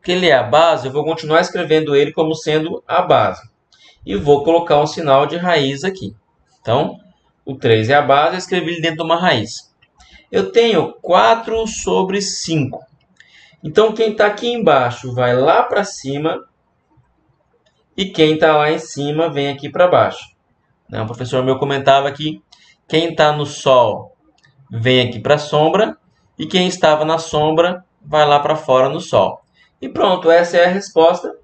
que ele é a base, eu vou continuar escrevendo ele como sendo a base. E vou colocar um sinal de raiz aqui. Então, o 3 é a base, eu escrevi ele dentro de uma raiz. Eu tenho 4 sobre 5. Então, quem está aqui embaixo vai lá para cima e quem está lá em cima vem aqui para baixo. O professor meu comentava que quem está no sol vem aqui para a sombra e quem estava na sombra vai lá para fora no sol. E pronto, essa é a resposta,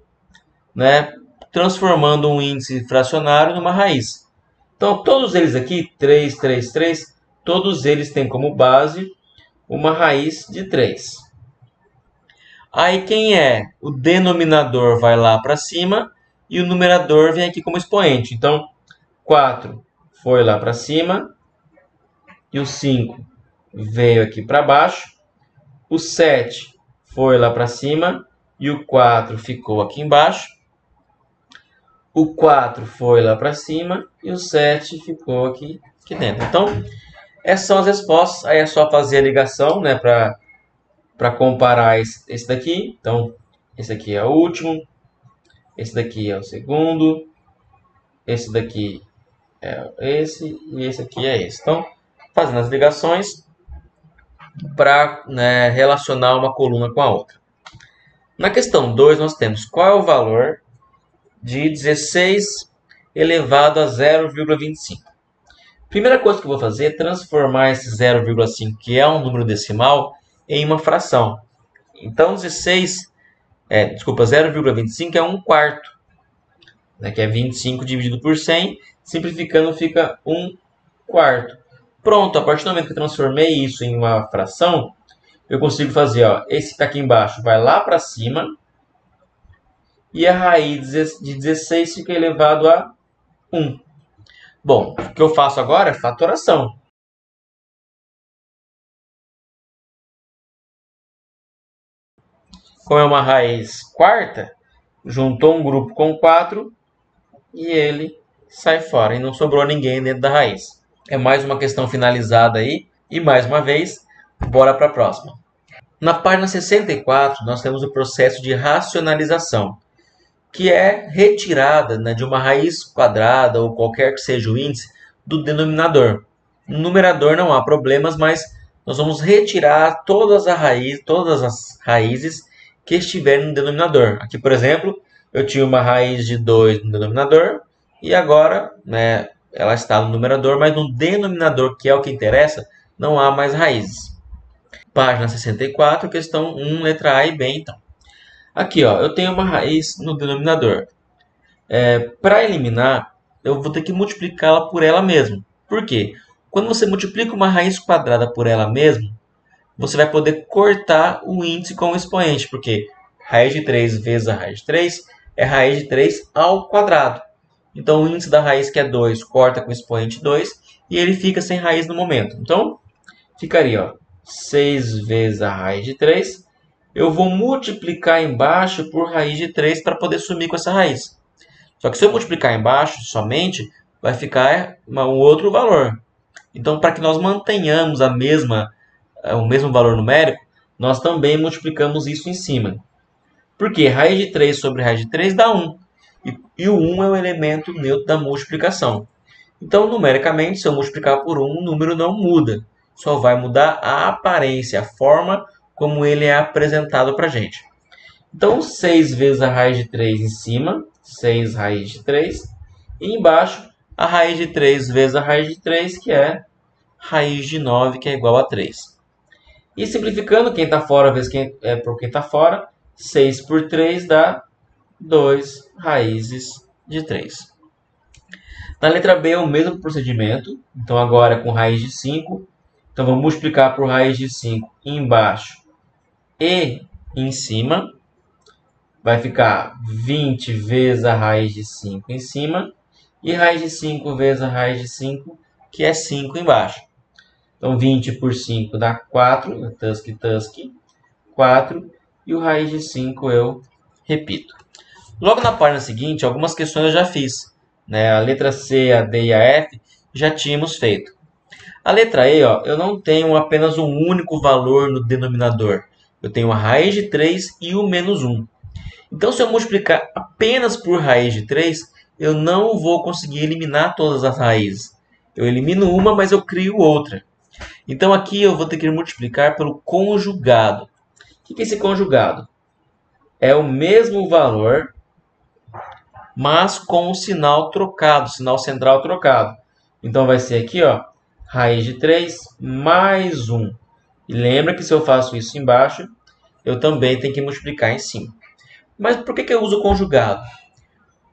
né? Transformando um índice fracionário numa raiz. Então, todos eles aqui, 3, 3, 3, todos eles têm como base uma raiz de 3. Aí quem é? O denominador vai lá para cima e o numerador vem aqui como expoente. Então, 4 foi lá para cima e o 5 veio aqui para baixo. O 7 foi lá para cima e o 4 ficou aqui embaixo. O 4 foi lá para cima e o 7 ficou aqui dentro. Então, essas são as respostas. Aí é só fazer a ligação, né, para comparar esse daqui. Então, esse aqui é o último, esse daqui é o segundo, esse daqui é esse e esse aqui é esse. Então, fazendo as ligações para, né, relacionar uma coluna com a outra. Na questão 2, nós temos qual é o valor de 16 elevado a 0,25. Primeira coisa que eu vou fazer é transformar esse 0,5, que é um número decimal, em uma fração. Então, 0,25 é 1 quarto, né, que é 25 dividido por 100, simplificando fica 1 quarto. Pronto, a partir do momento que eu transformei isso em uma fração, eu consigo fazer, ó, esse que está aqui embaixo vai lá para cima, e a raiz de 16 fica elevado a 1. Bom, o que eu faço agora é fatoração. Como é uma raiz quarta, juntou um grupo com 4 e ele sai fora. E não sobrou ninguém dentro da raiz. É mais uma questão finalizada aí. E mais uma vez, bora para a próxima. Na página 64, nós temos o processo de racionalização, que é retirada, né, de uma raiz quadrada ou qualquer que seja o índice do denominador. No numerador não há problemas, mas nós vamos retirar todas as raízes que estiverem no denominador. Aqui, por exemplo, eu tinha uma raiz de 2 no denominador e agora, né, ela está no numerador, mas no denominador, que é o que interessa, não há mais raízes. Página 64, questão 1, letra A e B, então. Aqui, ó, eu tenho uma raiz no denominador. Para eliminar, eu vou ter que multiplicá-la por ela mesma. Por quê? Quando você multiplica uma raiz quadrada por ela mesma, você vai poder cortar o índice com o expoente, porque raiz de 3 vezes a raiz de 3 é raiz de 3 ao quadrado. Então, o índice da raiz, que é 2, corta com o expoente 2, e ele fica sem raiz no momento. Então, ficaria, ó, 6 vezes a raiz de 3. Eu vou multiplicar embaixo por raiz de 3 para poder sumir com essa raiz. Só que se eu multiplicar embaixo somente, vai ficar um outro valor. Então, para que nós mantenhamos o mesmo valor numérico, nós também multiplicamos isso em cima. Porque raiz de 3 sobre raiz de 3 dá 1. E o 1 é o elemento neutro da multiplicação. Então, numericamente, se eu multiplicar por 1, o número não muda. Só vai mudar a aparência, a forma como ele é apresentado para a gente. Então, 6 vezes a raiz de 3 em cima, 6 raiz de 3. E embaixo, a raiz de 3 vezes a raiz de 3, que é raiz de 9, que é igual a 3. E simplificando, quem está fora vezes quem está fora, 6 por 3 dá 2 raízes de 3. Na letra B é o mesmo procedimento. Então, agora com raiz de 5. Então, vamos multiplicar por raiz de 5 embaixo e em cima. Vai ficar 20 vezes a raiz de 5 em cima. E raiz de 5 vezes a raiz de 5, que é 5 embaixo. Então, 20 por 5 dá 4. Tusque, 4. E o raiz de 5 eu repito. Logo na página seguinte, algumas questões eu já fiz, né? A letra C, a D e a F já tínhamos feito. A letra E, ó, eu não tenho apenas um único valor no denominador. Eu tenho a raiz de 3 e o menos 1. Então, se eu multiplicar apenas por raiz de 3, eu não vou conseguir eliminar todas as raízes. Eu elimino uma, mas eu crio outra. Então, aqui eu vou ter que multiplicar pelo conjugado. O que é esse conjugado? É o mesmo valor, mas com o sinal trocado, sinal central trocado. Então, vai ser aqui, ó, raiz de 3 mais 1. E lembra que se eu faço isso embaixo, eu também tenho que multiplicar em cima. Mas por que eu uso o conjugado?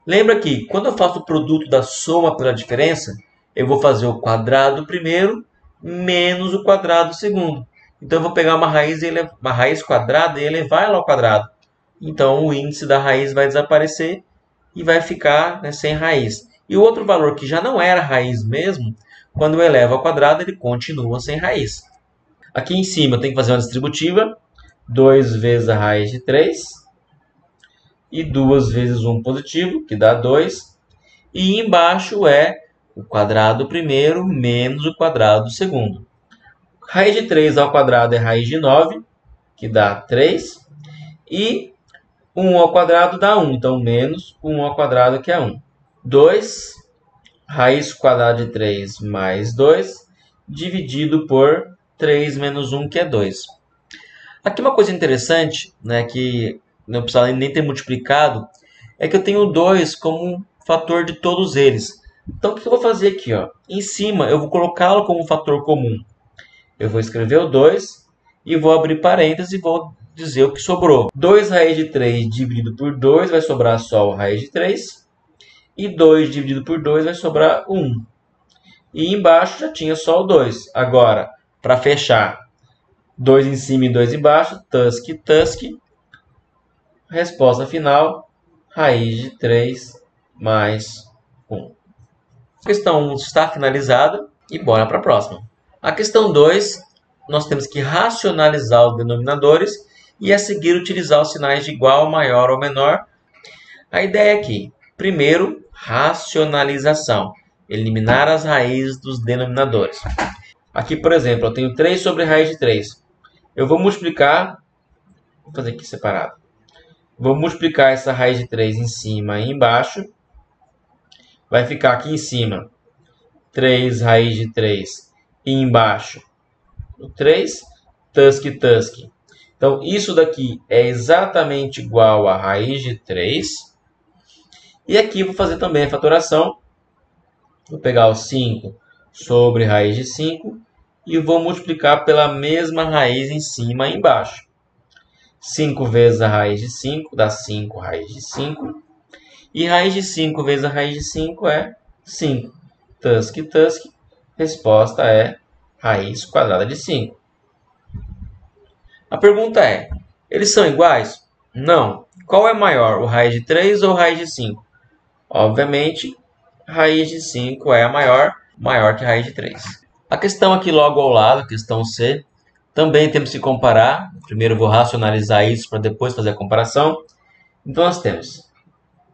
Lembra que quando eu faço o produto da soma pela diferença, eu vou fazer o quadrado primeiro menos o quadrado segundo. Então, eu vou pegar uma raiz quadrada e elevar ela ao quadrado. Então, o índice da raiz vai desaparecer e vai ficar, né, sem raiz. E o outro valor que já não era raiz mesmo, quando eu elevo ao quadrado, ele continua sem raiz. Aqui em cima eu tenho que fazer uma distributiva. 2 vezes a raiz de 3. E 2 vezes 1 positivo, que dá 2. E embaixo é o quadrado primeiro menos o quadrado segundo. Raiz de 3 ao quadrado é raiz de 9, que dá 3. E 1 ao quadrado dá 1, então menos 1 ao quadrado, que é 1. 2, raiz quadrada de 3 mais 2, dividido por 3 menos 1, que é 2. Aqui uma coisa interessante, né, que não precisa nem ter multiplicado, é que eu tenho 2 como um fator de todos eles. Então, o que eu vou fazer aqui? Ó? Em cima, eu vou colocá-lo como um fator comum. Eu vou escrever o 2 e vou abrir parênteses e vou dizer o que sobrou. 2 raiz de 3 dividido por 2 vai sobrar só o raiz de 3. E 2 dividido por 2 vai sobrar 1. E embaixo já tinha só o 2. Agora, para fechar, 2 em cima e 2 embaixo, tusk, tusk. Resposta final, raiz de 3 mais 1. A questão 1 está finalizada e bora para a próxima. A questão 2, nós temos que racionalizar os denominadores e a seguir utilizar os sinais de igual, maior ou menor. A ideia aqui, primeiro, racionalização, eliminar as raízes dos denominadores. Aqui, por exemplo, eu tenho 3 sobre raiz de 3. Eu vou multiplicar, vou fazer aqui separado. Vou multiplicar essa raiz de 3 em cima e embaixo. Vai ficar aqui em cima 3 raiz de 3 e embaixo o 3, tusk, tusk. Então, isso daqui é exatamente igual a raiz de 3. E aqui vou fazer também a fatoração. Vou pegar o 5 sobre raiz de 5 e vou multiplicar pela mesma raiz em cima e embaixo. 5 vezes a raiz de 5 dá 5 raiz de 5. E raiz de 5 vezes a raiz de 5 é 5. Tusk, tusk. Resposta é raiz quadrada de 5. A pergunta é, eles são iguais? Não. Qual é maior, o raiz de 3 ou o raiz de 5? Obviamente, raiz de 5 é a maior que raiz de 3. A questão aqui logo ao lado, a questão C, também temos que comparar. Primeiro eu vou racionalizar isso para depois fazer a comparação. Então nós temos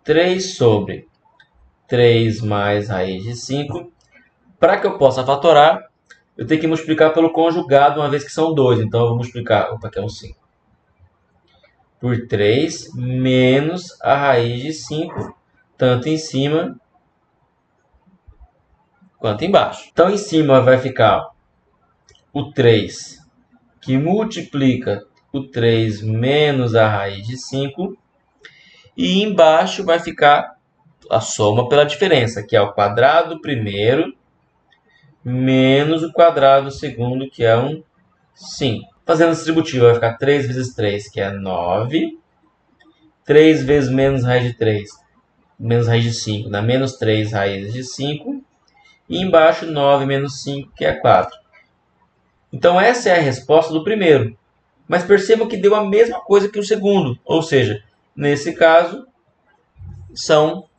3 sobre 3 mais raiz de 5. Para que eu possa fatorar, eu tenho que multiplicar pelo conjugado, uma vez que são 2. Então eu vou multiplicar, aqui é um 5, por 3 menos a raiz de 5, tanto em cima quanto embaixo. Então em cima vai ficar o 3, que multiplica o 3 menos a raiz de 5. E embaixo vai ficar a soma pela diferença, que é o quadrado primeiro menos o quadrado segundo, que é um 5. Fazendo a distributiva, vai ficar 3 vezes 3, que é 9. 3 vezes menos raiz de 3, menos raiz de 5, dá menos 3 raízes de 5. E embaixo 9 menos 5, que é 4. Então essa é a resposta do primeiro. Mas percebam que deu a mesma coisa que o segundo. Ou seja, nesse caso, são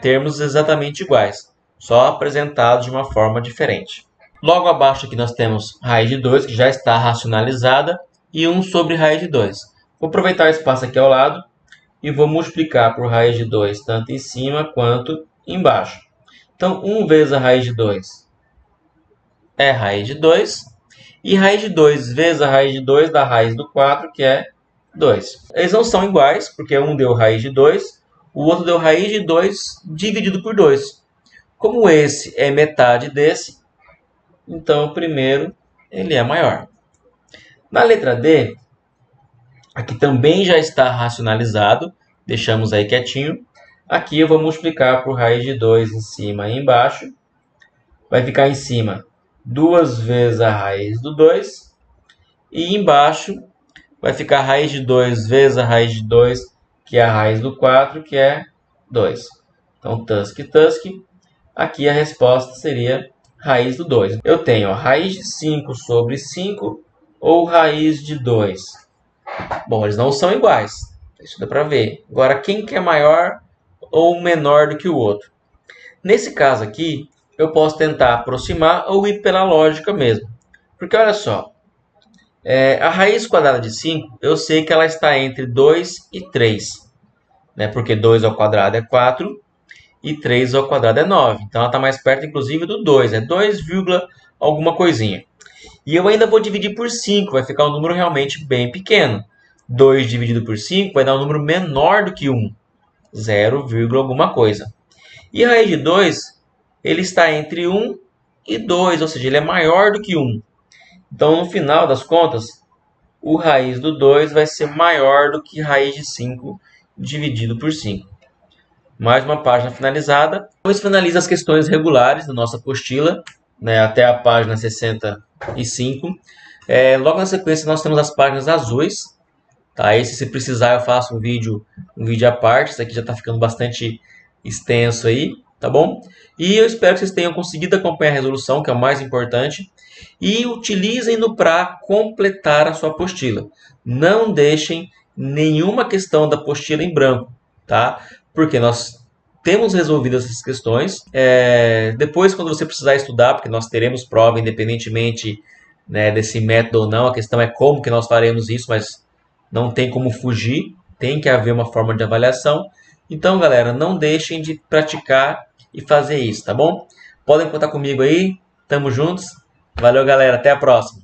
termos exatamente iguais, só apresentados de uma forma diferente. Logo abaixo aqui nós temos raiz de 2, que já está racionalizada, e 1 sobre raiz de 2. Vou aproveitar o espaço aqui ao lado e vou multiplicar por raiz de 2, tanto em cima quanto embaixo. Então, 1 vezes a raiz de 2 é raiz de 2. E raiz de 2 vezes a raiz de 2 dá raiz do 4, que é 2. Eles não são iguais, porque um deu raiz de 2, o outro deu raiz de 2 dividido por 2. Como esse é metade desse, então o primeiro ele é maior. Na letra D, aqui também já está racionalizado, deixamos aí quietinho. Aqui eu vou multiplicar por raiz de 2 em cima e embaixo. Vai ficar em cima 2 vezes a raiz do 2. E embaixo vai ficar a raiz de 2 vezes a raiz de 2, que é a raiz do 4, que é 2. Então, tusk. Aqui a resposta seria raiz do 2. Eu tenho a raiz de 5 sobre 5 ou raiz de 2. Bom, eles não são iguais. Isso dá para ver. Agora, quem que é maior ou menor do que o outro? Nesse caso aqui, eu posso tentar aproximar ou ir pela lógica mesmo. Porque olha só, a raiz quadrada de 5, eu sei que ela está entre 2 e 3. Né? Porque 2 ao quadrado é 4 e 3 ao quadrado é 9. Então ela está mais perto, inclusive, do 2. É 2, alguma coisinha. E eu ainda vou dividir por 5. Vai ficar um número realmente bem pequeno. 2 dividido por 5 vai dar um número menor do que 1. 0, alguma coisa. E a raiz de 2, ele está entre 1 e 2. Ou seja, ele é maior do que 1. Então, no final das contas, o raiz do 2 vai ser maior do que raiz de 5 dividido por 5. Mais uma página finalizada. Depois finaliza as questões regulares da nossa apostila, né, até a página 65. Logo na sequência nós temos as páginas azuis. Tá? Esse, se precisar, eu faço um vídeo à parte. Isso aqui já está ficando bastante extenso aí, tá bom? E eu espero que vocês tenham conseguido acompanhar a resolução, que é o mais importante. E utilizem-no para completar a sua apostila. Não deixem nenhuma questão da apostila em branco, tá? Porque nós temos resolvido essas questões. Depois, quando você precisar estudar, porque nós teremos prova independentemente, né, desse método ou não, a questão é como que nós faremos isso, mas não tem como fugir, tem que haver uma forma de avaliação. Então, galera, não deixem de praticar e fazer isso, tá bom? Podem contar comigo aí, tamo juntos. Valeu, galera, até a próxima.